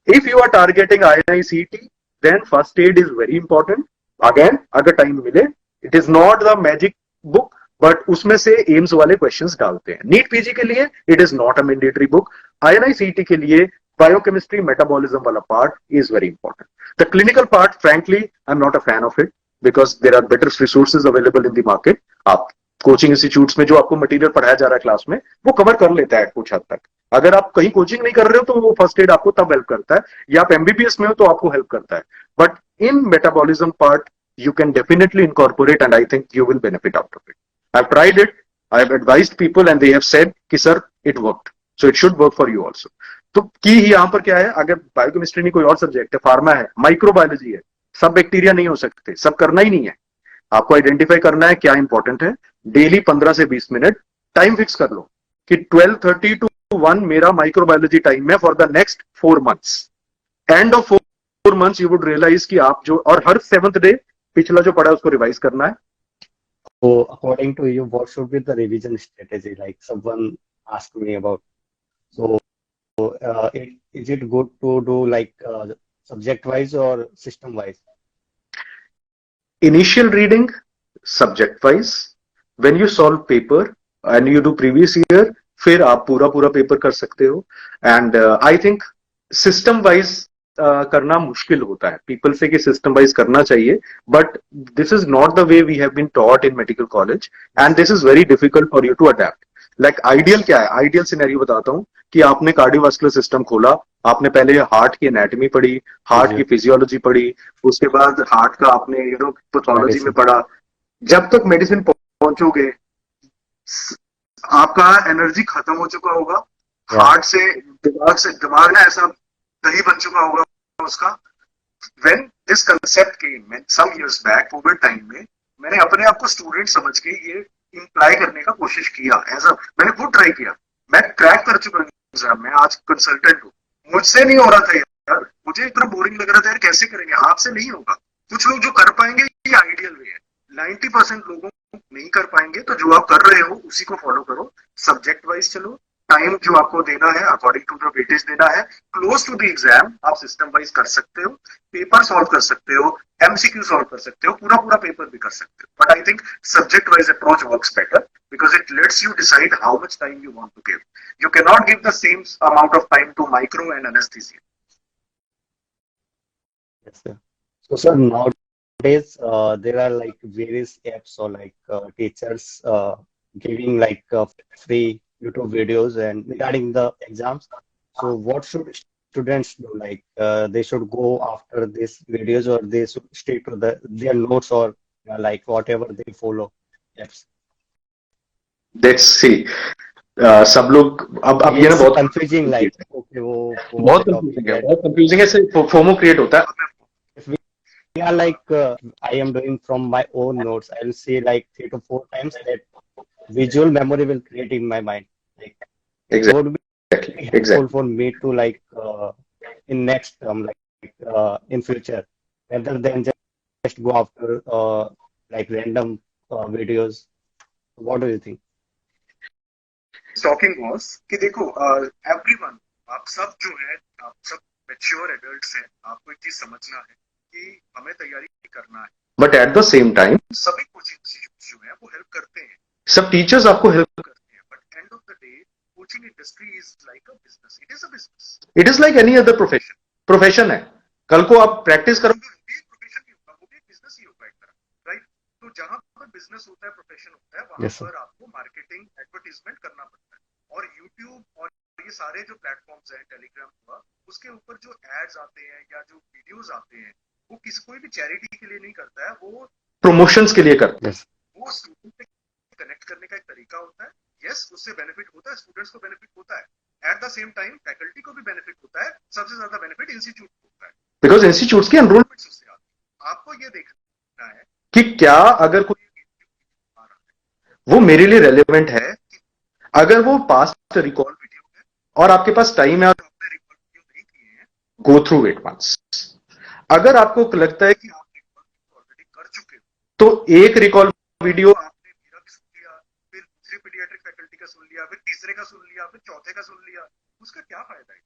If you are targeting INICET, then first aid is very important. Again, अगर टाइम मिले, it is not the magic book, but उसमें से एम्स वाले क्वेश्चंस डालते हैं। नीट पीजी के लिए it is not a mandatory book. INICET के लिए biochemistry metabolism वाला part is very important. The clinical part, frankly, I'm not a fan of it because there are better resources available in the market. आप कोचिंग इंस्टीट्यूट्स में जो आपको मटेरियल पढ़ाया जा रहा है क्लास में वो कवर कर लेता है कुछ हद तक। अगर आप कहीं कोचिंग नहीं कर रहे हो तो वो फर्स्ट एड आपको तब हेल्प करता है, या आप एमबीबीएस में हो तो आपको हेल्प करता है। But in metabolism part you can definitely incorporate and I think you will benefit out of it. I've tried it, I've advised people and they have said कि sir it worked, so it should work for you also. तो की ही यहाँ पर क्या है, अगर बायोकेमिस्ट्री नहीं कोई और सब्जेक्ट है, फार्मा है, माइक्रोबायोलॉजी है, सब बैक्टीरिया नहीं हो सकते, सब करना ही नहीं है। आपको आइडेंटिफाई करना है क्या इंपॉर्टेंट है, डेली 15 से 20 मिनट टाइम फिक्स कर लो कि 12:30 to 1 मेरा माइक्रोबायोलॉजी टाइम है for the next 4 months। End of 4 months you would realise कि आप जो, और हर 7th डे पिछला जो पढ़ा है उसको रिवाइज करना है। So according to you, what should be the revision strategy? Like someone asked me about. So is it good to do like subject wise or system wise? Initial reading, subject wise, when you solve paper and you do previous year, फिर आप पूरा पूरा पेपर कर सकते हो। And I think system wise करना मुश्किल होता है, पीपल से कि सिस्टम वाइज करना चाहिए, but this is not the way we have been taught in medical college and this is very difficult for you to adapt. Like ideal क्या है, आइडियल सिनेरियो बताता हूँ कि आपने कार्डियोवास्कुलर सिस्टम खोला, आपने पहले हार्ट की एनाटॉमी पढ़ी, हार्ट की फिजियोलॉजी पढ़ी, उसके बाद हार्ट का आपने पैथोलॉजी में पढ़ा। जब तक मेडिसिन पहुंचोगे आपका एनर्जी खत्म हो चुका होगा, हार्ट से दिमाग ना ऐसा दही बन चुका होगा उसका। When this concept came some years back, Covid time में, मैंने अपने आप को स्टूडेंट समझ के ये इंप्लाई करने का कोशिश किया, मैंने खुद ट्राई किया, मैं क्रैक कर चुका हूँ, मैं आज कंसल्टेंट हूँ, मुझसे नहीं हो रहा था यार, मुझे इतना बोरिंग लग रहा था यार, कैसे करेंगे, आपसे नहीं होगा। कुछ लोग जो कर पाएंगे ये आइडियल वे है, 90% लोगों नहीं कर पाएंगे, तो जो आप कर रहे हो उसी को फॉलो करो, सब्जेक्ट वाइज चलो, टाइम जो आपको देना है अकॉर्डिंग टू द वेटेज देना है, क्लोज टू द एग्जाम आप सिस्टम वाइज कर सकते हो, पेपर सॉल्व कर सकते हो, एमसीक्यू सॉल्व कर सकते हो, पूरा पूरा पेपर भी कर सकते हो। But I think subject wise approach works better because it lets you decide how much time you want to give. You cannot give the same amount of time to micro and anesthesia. Yes, sir. So, sir, nowadays there are like various apps or like teachers giving like free YouTube videos and regarding the exams. So, what should students do? Like they should go after these videos, or they should stick to their notes, or like whatever they follow apps. Let's see. सब लोग अब ये ना बहुत कंफ्यूजिंग लाइक ओके वो बहुत कंफ्यूजिंग है, फोमो क्रिएट होता है। Yeah, like I am doing from my own notes, I will see like 3 to 4 times that visual memory will create in my mind. Like it would be helpful for me to like in next term, like in future, rather than just go after like random videos. What do you think? Talking was कि देखो एवरीवन, आप सब जो है, आप सब मैच्योर एडल्ट्स हैं, आपको एक चीज समझना है कि हमें तैयारी करना है, but at the same time सभी कोचिंग इंस्टीट्यूट्स जो है वो हेल्प करते हैं, सब टीचर्स आपको हेल्प करते हैं, but and of the day coaching industry is like a business, it is a business, it is like any other profession है। कल को आप प्रैक्टिस करोगे, वो भी एक प्रोफेशन ही होगा, वो भी एक बिजनेस ही होगा एक तरह, राइट। तो जहां पर बिजनेस होता है, प्रोफेशन होता है, वहां पर आपको मार्केटिंग एडवर्टीजमेंट करना पड़ता है, और यूट्यूब और ये सारे जो प्लेटफॉर्म्स हैं, टेलीग्राम हुआ, उसके ऊपर जो एड्स आते हैं या जो वीडियोस आते हैं, वो कोई भी चैरिटी के लिए नहीं करता है, वो प्रमोशंस के लिए करता है, वो स्टूडेंट से कनेक्ट करने का एक तरीका होता है। यस, उससे बेनिफिट होता है, स्टूडेंट्स को बेनिफिट होता है, eight the same time faculty को भी बेनिफिट होता है, सबसे ज्यादा बेनिफिट इंस्टीट्यूट को होता है, बिकॉज इंस्टीट्यूट्स के एनरोलमेंट उससे आते हैं। आपको ये देखना देखना है कि क्या अगर कोई आ रहा है वो मेरे लिए रेलेवेंट है, अगर वो पास्ट रिकॉल वीडियो है और आपके पास टाइम है, और आपने रिकॉर्ड वीडियो नहीं किए हैं गो थ्रू इट वंस। अगर आपको लगता है कि आप रिकॉर्ड वीडियो ऑलरेडी कर चुके हो, तो एक रिकॉल वीडियो, आपने मेरा भी सुन लिया, फिर दूसरे पीडियाट्रिक फैकल्टी का सुन लिया, फिर तीसरे का सुन लिया, फिर चौथे का सुन लिया, उसका क्या फायदा है?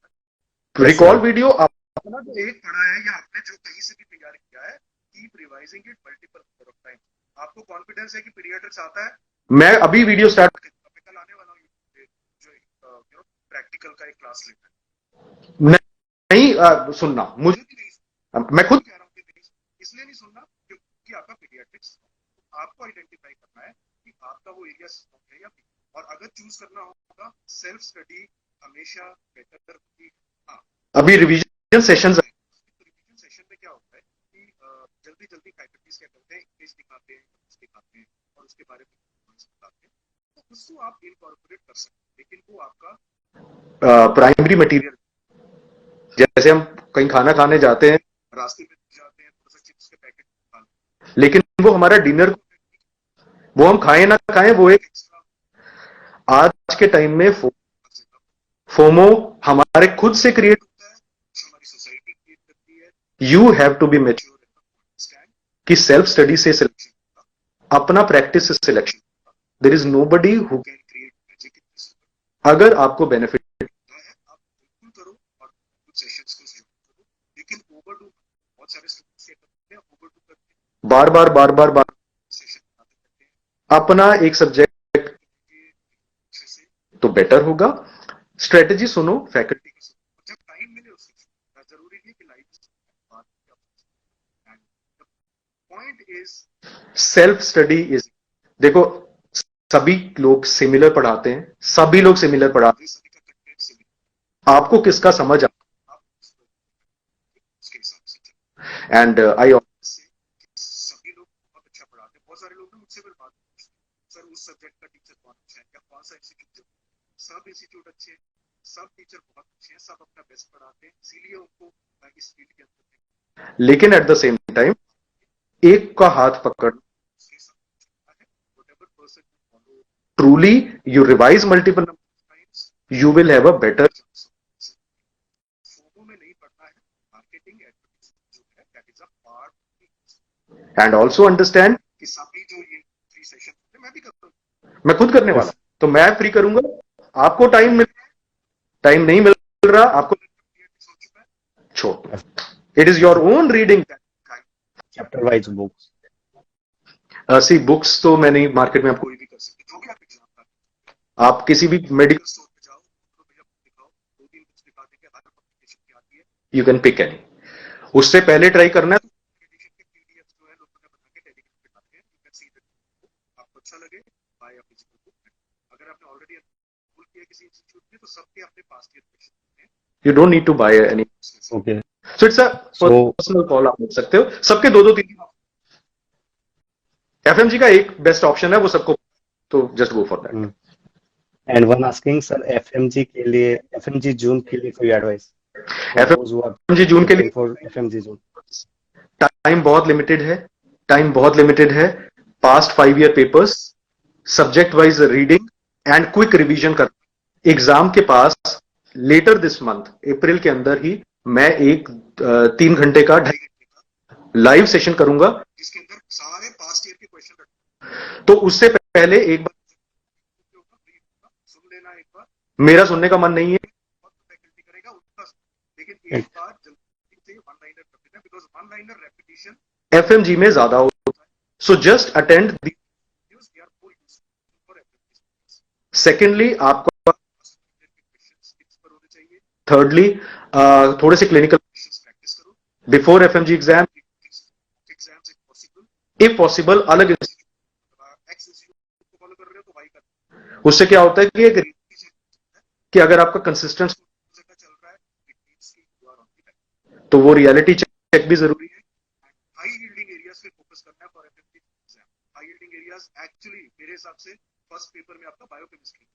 रिकॉल वीडियो अपना जो एक पढ़ा है या आपने जो कहीं से भी तैयार किया है, keep revising it multiple number of time. आपको कॉन्फिडेंस है कि पीडियाट्रिक्स आता है? मैं अभी वीडियो स्टार्ट कल आने वाला हूँ जो प्रैक्टिकल का एक क्लास लेता है, नहीं सुनना मुझे, मुझे भी नहीं मैं खुद कह रहा हूँ कि नहीं, इसलिए नहीं सुनना क्योंकि आपका पीडियाट्रिक्स, आपको आइडेंटिफाई करना है कि आपका वो एरिया है या नहीं, और अगर चूज करना होगा सेल्फ स्टडी हमेशा बेटर होगी। हाँ, अभी रिवीजन सेशंस, रिवीजन सेशन में क्या होता है कि जल्दी जल्दी फैकल्टीज क्या करते हैं, इंग्लिश दिखाते हैं, दिखाते हैं और उसके बारे में बताते हैं, तो उसको आप इनकॉर्पोरेट कर सकते हैं, लेकिन वो आपका प्राइमरी मटेरियल, जैसे हम कहीं खाना खाने जाते हैं, रास्ते में जाते हैं, थोड़ा सा चिप्स के पैकेट खा, लेकिन वो हमारा डिनर, वो हम खाएं ना खाएं, वो एक एक्स्ट्रा आज के टाइम में फोमो हमारे खुद से क्रिएट, होता है, हमारी सोसाइटी क्रिएट करती है। You have to be mature understand कि सेल्फ स्टडी से सिलेक्शन, अपना प्रैक्टिस से selection, there is nobody who, can create magic in this. अगर आपको बेनिफिट, आप बिल्कुल करो और कुछ सेशंस को शेयर करो, लेकिन ओवरडू, बहुत सारे स्टूडेंट्स ये करते हैं, ओवरडू करते हैं, बार बार सेशन बनाते करते हैं अपना एक सब्जेक्ट कि अच्छे से तो बेटर होगा। स्ट्रेटेजी सुनो, फैकल्टी, जब टाइम मिले उससे सीखना, जरूरी नहीं कि लाइफ बात and the point is self study is, देखो सभी लोग सिमिलर पढ़ाते हैं, सभी लोग सिमिलर पढ़ाते सभी का कंटेंट सिमिलर, हैं, आपको किसका समझ, आप उसके हिसाब से चलो। एंड आई, सभी लोग बहुत अच्छा पढ़ाते हैं, बहुत सारे लोग मुझसे फिर बात पूछते हैं, सर उस सब्जेक्ट का टीचर कौन अच्छा है या कौन सा इंस्टीट्यूट, सब इंस्टीट्यूट अच्छे हैं, सब टीचर बहुत अच्छे हैं, सब अपना बेस्ट पढ़ाते हैं, इसीलिए उनको इस फील्ड के अंदर, लेकिन एट द सेम टाइम एक का हाथ पकड़, उसके हिसाब से चलता है। Whatever person you follow, truly you revise multiple times you will have a better, FOMO में नहीं पढ़ना है, मार्केटिंग एडवर्टाइजमेंट जो है that is a part and also understand कि सभी जो ये 3 सेशन होते हैं मैं भी करता हूँ, मैं खुद करने वाला, तो मैं फ्री करूंगा, आपको टाइम मिल, टाइम नहीं मिल रहा आपको, हो चुका है छोड़, it is your own reading. Chapter wise books, see books तो मैंने मार्केट में आपको, कोई भी कर सकते, जो भी आप एग्जाम का, आप किसी भी मेडिकल स्टोर पे जाओ, तो भैया बुक दिखाओ, 2-3 बुक्स दिखा देंगे, हर पब्लिकेशन की आती है, यू कैन पिक एनी, उससे पहले ट्राई करना है, एडिशन के पीडीएफ जो है लोगों ने बना के टेलीग्राम पे डाले हैं, यू कैन सी दैट, आपको अच्छा लगे बाय अ फिजिकल बुक। अगर आपने ऑलरेडी एनरोल किया किसी इंस्टीट्यूट में, तो सबके अपने पास्ट ईयर क्वेश्चन हैं, you don't need to buy any, okay, so it's a personal call, आप देख सकते हो, सबके दो दो तीन, एफएमजी का एक बेस्ट ऑप्शन है वो सबको, तो just go for that. And one asking sir FMG के लिए, एफएमजी जून के लिए कोई एडवाइस, एफएमजी जून के लिए फॉर एफएमजी जून, टाइम बहुत लिमिटेड है, टाइम बहुत लिमिटेड है, past 5 year papers, subject wise reading and quick revision कर, एग्जाम के पास लेटर दिस मंथ अप्रैल के अंदर ही मैं एक 3 घंटे का 2.5 घंटे का लाइव सेशन करूंगा, जिसके अंदर सारे पास्ट ईयर के क्वेश्चन रखते तो उससे पहले एक बार हैं, सुन लेना एक बार, मेरा सुनने का मन नहीं है, बहुत फैकल्टी करेगा उनका, लेकिन एक बार जल्दी से वन लाइनर कर देना, because one liner repetition FMG में ज्यादा होता है, so just attend, use they are more useful for FMG. Secondly आपको, क्वेश्चंस टिप्स पर होने चाहिए, थर्डली थोड़े से क्लिनिकल क्वेश्चंस प्रैक्टिस करो, before FMG exam, exams if possible, if possible अलग, एक्स इंस्टीट्यूट को फॉलो कर रहे हो तो वाई कर, उससे क्या होता है कि अगर आपका कंसिस्टेंट, जगह चल रहा है इट मींस कि you are on the right, तो वो रियलिटी चेक भी जरूरी है। हाई यील्डिंग एरियाज पे फोकस करना है for FMG exam. High yielding areas actually मेरे हिसाब से फर्स्ट पेपर में आपका बायोकेमिस्ट्री,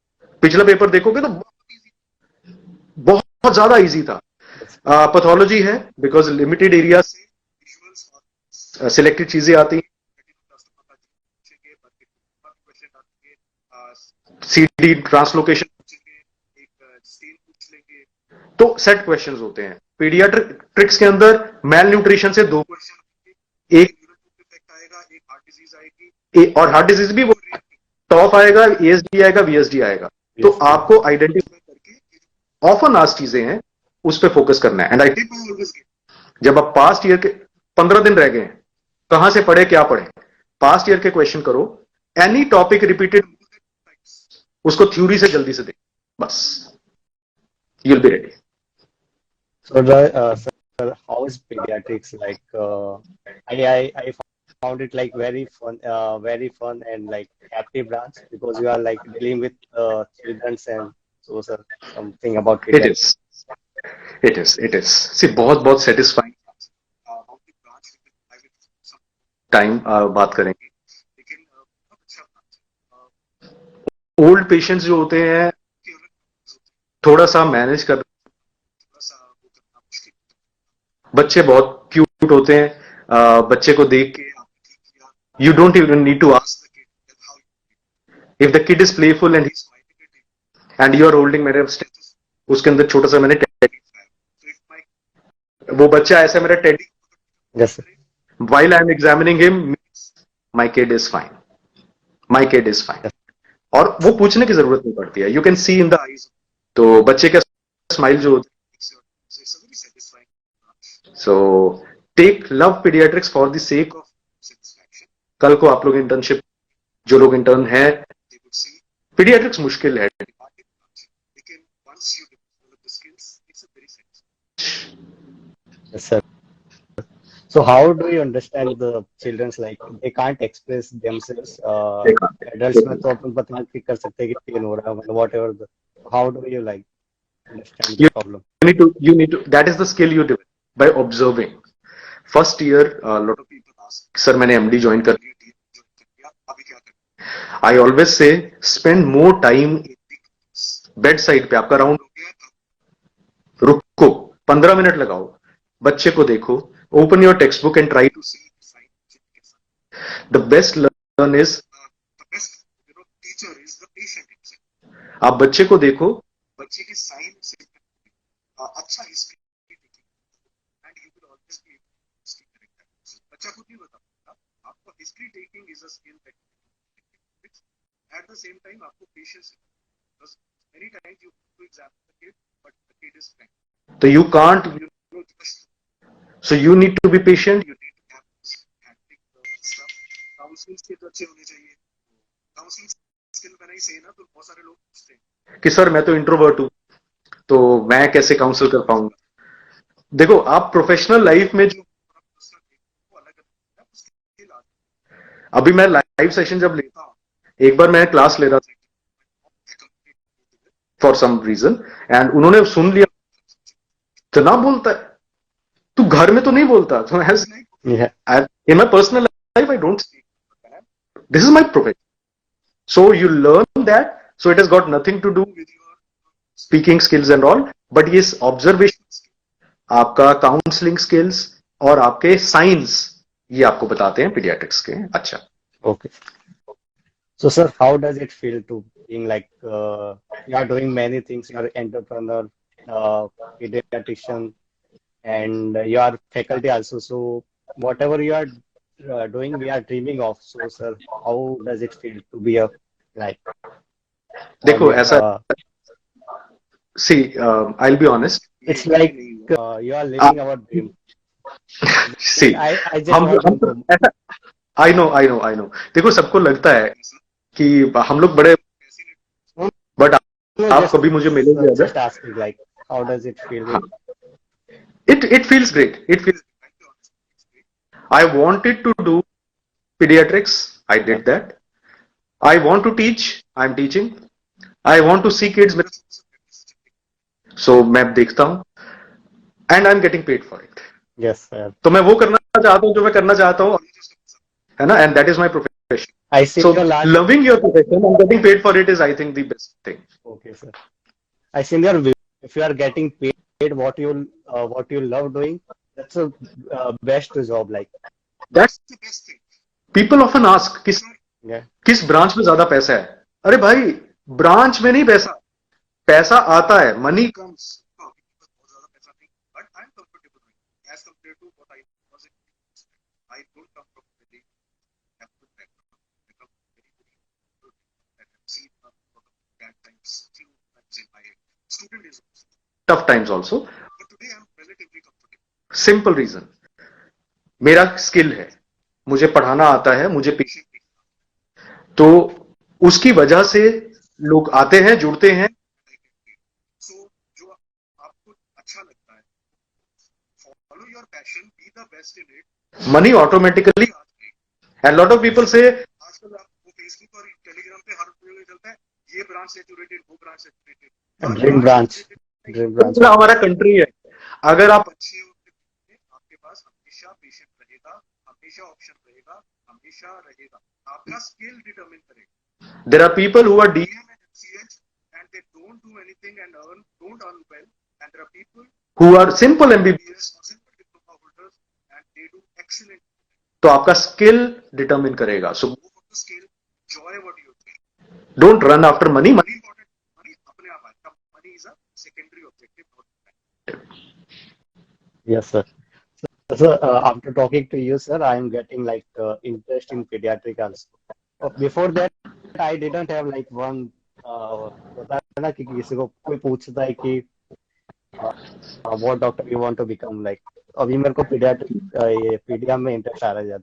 पिछला पेपर देखोगे तो बहुत इजी, बहुत ज्यादा इजी था, पैथोलॉजी है बिकॉज लिमिटेड एरिया से विजुअल्स और सिलेक्टेड चीजें आती हैं, CD ट्रांसलोकेशन, एक स्टेन पूछ लेंगे, तो सेट क्वेश्चंस होते हैं। पीडियाट्रिक्स के अंदर मेल न्यूट्रिशन से 2 क्वेश्चन एक इफेक्ट आएगा, एक हार्ट डिजीज आएगी, और हार्ट डिजीज भी वो टॉप आएगा, ASD आएगा, VSD आएगा। तो yes, आपको आइडेंटिफाई करके ऑफन आस्क्ड चीजें हैं, उस पर फोकस करना है। And I tip I always give. जब आप पास्ट ईयर के 15 दिन रह गए हैं, कहां से पढ़े, क्या पढ़े, पास्ट ईयर के क्वेश्चन करो, एनी टॉपिक रिपीटेड उसको थ्योरी से जल्दी से देख, बस you will be ready. So sir, how is pediatrics like? I found it like very fun and like happy branch because you are like dealing with childrens and so sir, something about it pediatrics. Is it is see बहुत बहुत satisfying how to branch with time बात करेंगे। लेकिन बहुत अच्छा ब्रांच ओल्ड पेशेंट्स जो होते हैं थोड़ा सा मैनेज कर, थोड़ा सा वो करना मुश्किल, बच्चे बहुत क्यूट होते हैं, बच्चे को देख के आपने ठीक किया, you don't even need to ask ask the kid how if the kid is playful and he's smiling at him, you are holding मेरे उसके अंदर छोटा सा मैंने टेडी, so if my वो बच्चा ऐसा मेरा teddy, Yes, sir. while I am examining him, my kid is fine, my kid is fine, और वो पूछने की जरूरत नहीं पड़ती है, you can see in the eyes. तो बच्चे का स्माइल जो होता so it's a very satisfying है, so take love paediatrics for the sake of, satisfaction. कल को आप लोग इंटर्नशिप, जो लोग इंटर्न है, They would see पीडियाट्रिक्स मुश्किल है, लेकिन once you develop the skills, it's a very satisfying. Yes, sir. So how do you understand the children's like they can't express themselves? Adults में तो अपन बता के कर सकते हैं कि pain हो रहा है whatever. How do you like understand the You- you problem? you need to that is the skill you develop by observing. First year lot of people ask, sir मैंने MD ज्वाइन कर, join कर लिया, अभी क्या करें? I always say spend more time bed side पे, आपका राउंड हो गया था, रुको 15 मिनट लगाओ, बच्चे को देखो, open your text book and try to to see the sign के साथ. The best learn is, The best, teacher is the patient himself. आप बच्चे को देखो, बच्चे के साइन से अच्छा history and you will always be history correct. बच्चा खुद नहीं बता पाता, आपको history taking is a skill that at the same time आपको patience, because many times you to examine the kid but the kid is frank, तो you can't, you just so you need to be patient. you need to have handling stuff. Counseling skills अच्छे होने चाहिए. Counseling skill when I say ना तो बहुत सारे लोग पूछते हैं कि सर मैं तो इंट्रोवर्ट हूं, तो मैं कैसे काउंसिल कर पाऊंगा। देखो आप प्रोफेशनल लाइफ में जो, वो अलग अलग स्किल आती है. अभी मैं लाइव सेशन जब लेता हूं, एक बार मैं क्लास ले रहा था फॉर सम रीजन एंड उन्होंने सुन लिया, इतना बोलता है, तू घर में तो नहीं बोलता, तो Yeah. in my personal life I don't speak, this is my profession, so you learn that, so it has got nothing to do with your speaking skills and all, but yes observation, आपका काउंसलिंग स्किल्स और आपके साइंस, ये आपको बताते हैं पीडियाट्रिक्स के। अच्छा, Okay. So, sir, how does it feel to being like you are doing many things? You are entrepreneur, pediatrician, and you are faculty also. So, whatever you are doing, we are dreaming of. So, sir, how does it feel to be a like? देखो ऐसा, see I'll be honest, It's like you are living our dream. see I just want to. ऐसा, I know, देखो सबको लगता है कि हम लोग बड़े, बट आप Just, कभी मुझे मिलेंगे just asking like, how does it feel? it feels great, it feels, I wanted to do pediatrics, I did that, I want to teach, I'm teaching, I want to see kids, so मैं देखता हूँ and I'm getting paid for it. Yes, sir. तो मैं वो करना चाहता हूँ जो मैं करना चाहता हूँ, है ना, and that is my profession. I see So your last. loving your profession and getting paid for it is, I think, the best thing. Okay, sir. I see your view. If you are getting paid what you love doing, that's a best job. Like, That's the best thing. people often ask किस yeah, किस ब्रांच में ज्यादा पैसा है। अरे भाई ब्रांच में नहीं पैसा, पैसा आता है, मनी comes बहुत ज्यादा पैसा नहीं, but I'm comfortable with as compared to what I was in. I don't come from very affluent background. I come from very good and I've seen a lot of bad times, few times in my student days also. Tough times also. But today I'm relatively comfortable. Simple reason, मेरा स्किल है, मुझे पढ़ाना आता है, मुझे तो उसकी वजह से लोग आते हैं, जुड़ते हैं. So जो आपको अच्छा लगता है, follow your passion, be the best in it. Money automatically. And lot of people से आजकल आपको फेसबुक और टेलीग्राम पे हर वीडियो चलता है, ये ब्रांच सैचुरेटेड, वो ब्रांच सैचुरेटेड. ड्रीम ब्रांच हमारा कंट्री है. अगर आप अच्छे होते आपके पास हमेशा पेशेंट रहेगा, हमेशा ऑप्शन रहेगा, हमेशा रहेगा. आपका स्किल डिटरमिन करेगा. There are people who are and they don't do anything and don't earn well, and there are people who are simple MBBS MBBS or simple diploma holders and they do excellent. तो आपका स्किल डिटरमिन करेगा. सो Go for the skill, enjoy what you do. Don't run after money. Money important, money अपने आप आएगा. Money is a secondary objective, not Yes, sir. So, after talking to you, sir, I am getting like interest in pediatric also. Before that, I didn't have like one. होता है ना कि किसी को कोई पूछता है कि what doctor you want to become like. अभी मेरे को पीडियाट्रिक ये पीडिया में इंटरेस्ट आ रहा है.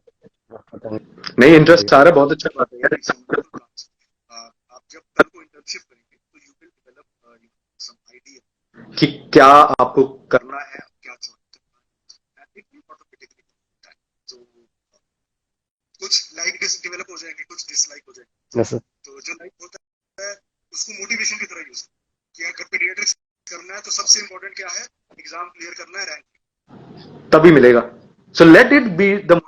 नहीं, इंटरेस्ट आ रहा है, बहुत अच्छा बात है यार. आप जब कल को इंटर्नशिप करेंगे तो you will develop some idea कि क्या आपको करना है, क्या करना है. It will automatically time. तो कुछ लाइक डेवलप हो जाएंगे, कुछ डिसलाइक हो जाएंगे. Yes, sir. तो जो लाइक होता है उसको मोटिवेशन की तरह यूज कि अगर पीडियाट्रिक्स करना है तो सबसे इम्पोर्टेंट क्या है, एग्जाम क्लियर करना है, रैंक तभी मिलेगा. So let it be the.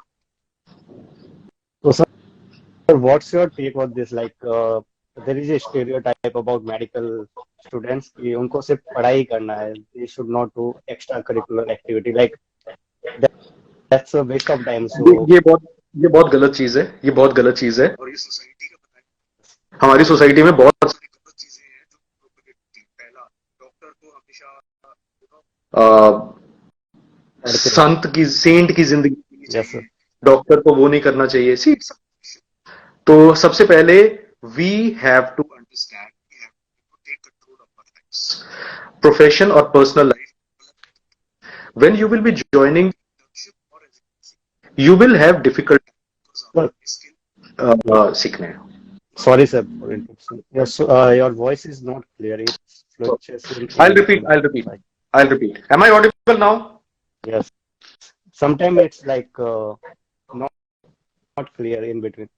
So, sir, what's your take on this? Like, there is a stereotype about medical students कि उनको सिर्फ पढ़ाई करना है. They should not do extracurricular activity. Like, that's a waste of time. So, ये बहुत गलत चीज है. ये बहुत गलत चीज है. और ये सोसाइटी का पता है, हमारी सोसाइटी में बहुत सारी गलत चीजें हैं जो प्रोपेगेट की. पहला, डॉक्टर को हमेशा संत की, सेंट की जिंदगी. yes, sir. डॉक्टर को वो नहीं करना चाहिए. सी, तो सबसे पहले we have to understand, we have to take control of our lives. Profession और personal life. When you will be joining, you will have difficult सीखने. Sorry, sir, for interruption. Yes, your voice is not clear. It's fluctuating. I'll repeat. Am I audible now? Yes. Sometimes it's like not clear in between.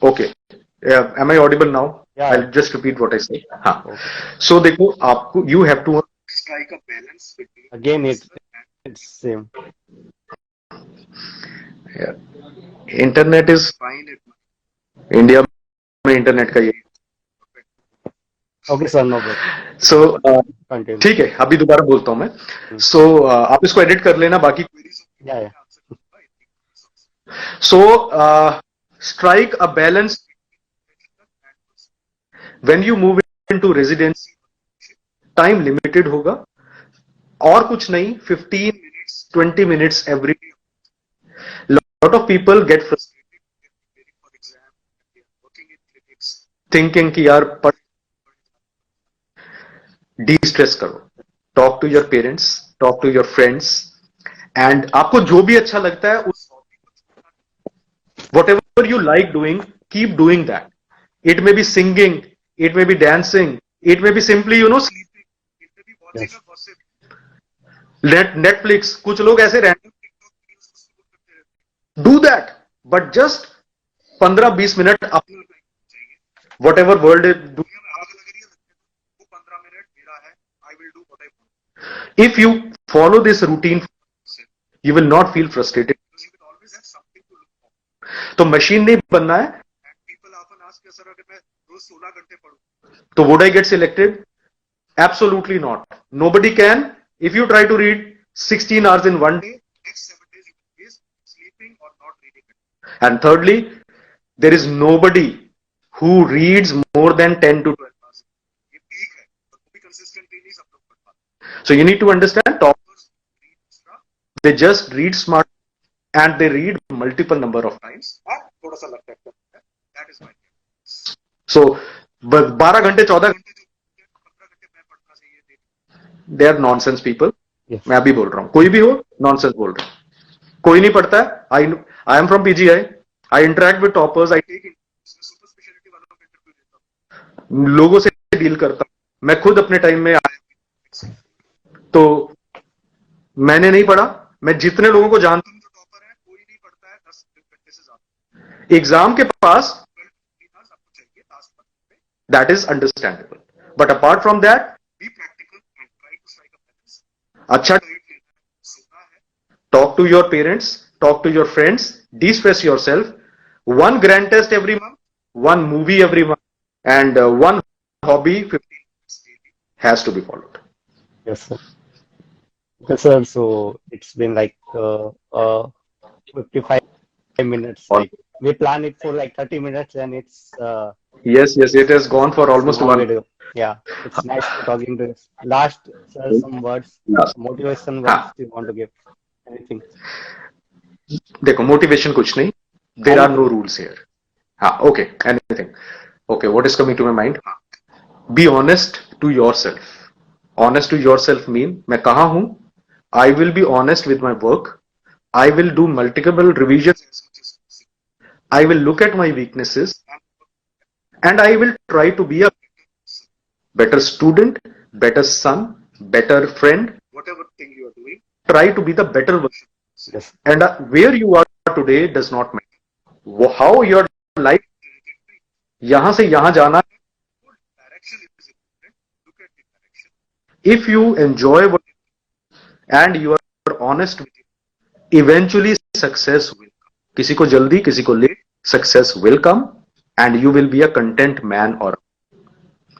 Okay. Yeah, am I audible now? Yeah. I'll just repeat what I say. हाँ. Okay. So देखो, आपको you have to strike a balance between. Again, it's same. Yeah. Internet is Find it. India में इंटरनेट का ये. Okay, sir, no problem. So Continue. ठीक है, अभी दोबारा बोलता हूँ मैं. So आप इसको एडिट कर लेना, बाकी Yeah. So strike a balance. When you move into residency, time limited होगा और कुछ नहीं, 15 minutes, 20 minutes every day. Lot of people get frustrated for exam, they are working in clinics, thinking कि यार de-stress करो. Talk to your parents, talk to your friends, and आपको जो भी अच्छा लगता है उस whatever you like doing, keep doing that. It may be singing, it may be dancing, it may be simply sleeping, it may be watching a gossip. Netflix. कुछ लोग ऐसे random do that, but just 15-20 minute अपना whatever world do. If you follow this routine, you will not feel frustrated. तो मशीन नहीं बनना है. तो would I get selected? Absolutely not. Nobody can. If you try to read 16 hours in one day, next 7 days you will be sleeping or not reading it. And thirdly, there is nobody who reads more than 10 to 12 hours. ये पीक है, तो वो भी कंसिस्टेंटली नहीं सब लोग पढ़ पाते. So you need to understand, toppers, they just read smart and they read multiple number of times. हाँ, थोड़ा सा लगता है. That is my case. So 12 घंटे 14 घंटे 15 घंटे मैं पढ़ना चाहिए. they are nonsense people. Yes. मैं अभी बोल रहा हूँ, कोई भी हो नॉनसेंस बोल रहा हूँ. कोई नहीं पढ़ता है. I am from PGI. I interact with toppers. I take super speciality वालों का इंटरव्यू लेता हूँ. लोगों से डील करता हूँ. मैं खुद अपने टाइम में तो मैंने नहीं पढ़ा. मैं जितने लोगों को जानता हूँ जो टॉपर है कोई नहीं पढ़ता है 10 घंटे से ज्यादा. एग्जाम के पास, आपको चाहिए टास्क पढ़ने पे. that is understandable. But apart from that, be practical and try to strike a balance. अच्छा, सुना है. talk to your parents, talk to your friends, de-stress yourself. One grand test every month, one movie every month, and one hobby 15 minutes daily has to be followed. Yes, sir. Yes, sir. So it's been like 55 minutes. Like we plan it for like 30 minutes, and it's Yes, it has gone for almost long one. video. Yeah, it's nice talking to you. Last, sir, some words, Last. motivation words you want to give? Anything? देखो, motivation कुछ नहीं. There are no rules here. हाँ, okay, anything. Okay, what is coming to my mind? Be honest to yourself. Honest to yourself mean मैं कहाँ हूँ? I will be honest with my work. I will do multiple revisions. I will look at my weaknesses, and I will try to be a better student, better son, better friend. Whatever thing you are doing, Try to be the better version. Yes. And where you are today does not matter. How your life, यहाँ से यहाँ जाना. direction is important. Look at the direction. If you enjoy what and you are honest with it, eventually success will come. किसी को जल्दी, किसी को late, success will come, and you will be a content man or.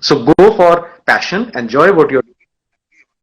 So go for passion, enjoy what you're doing.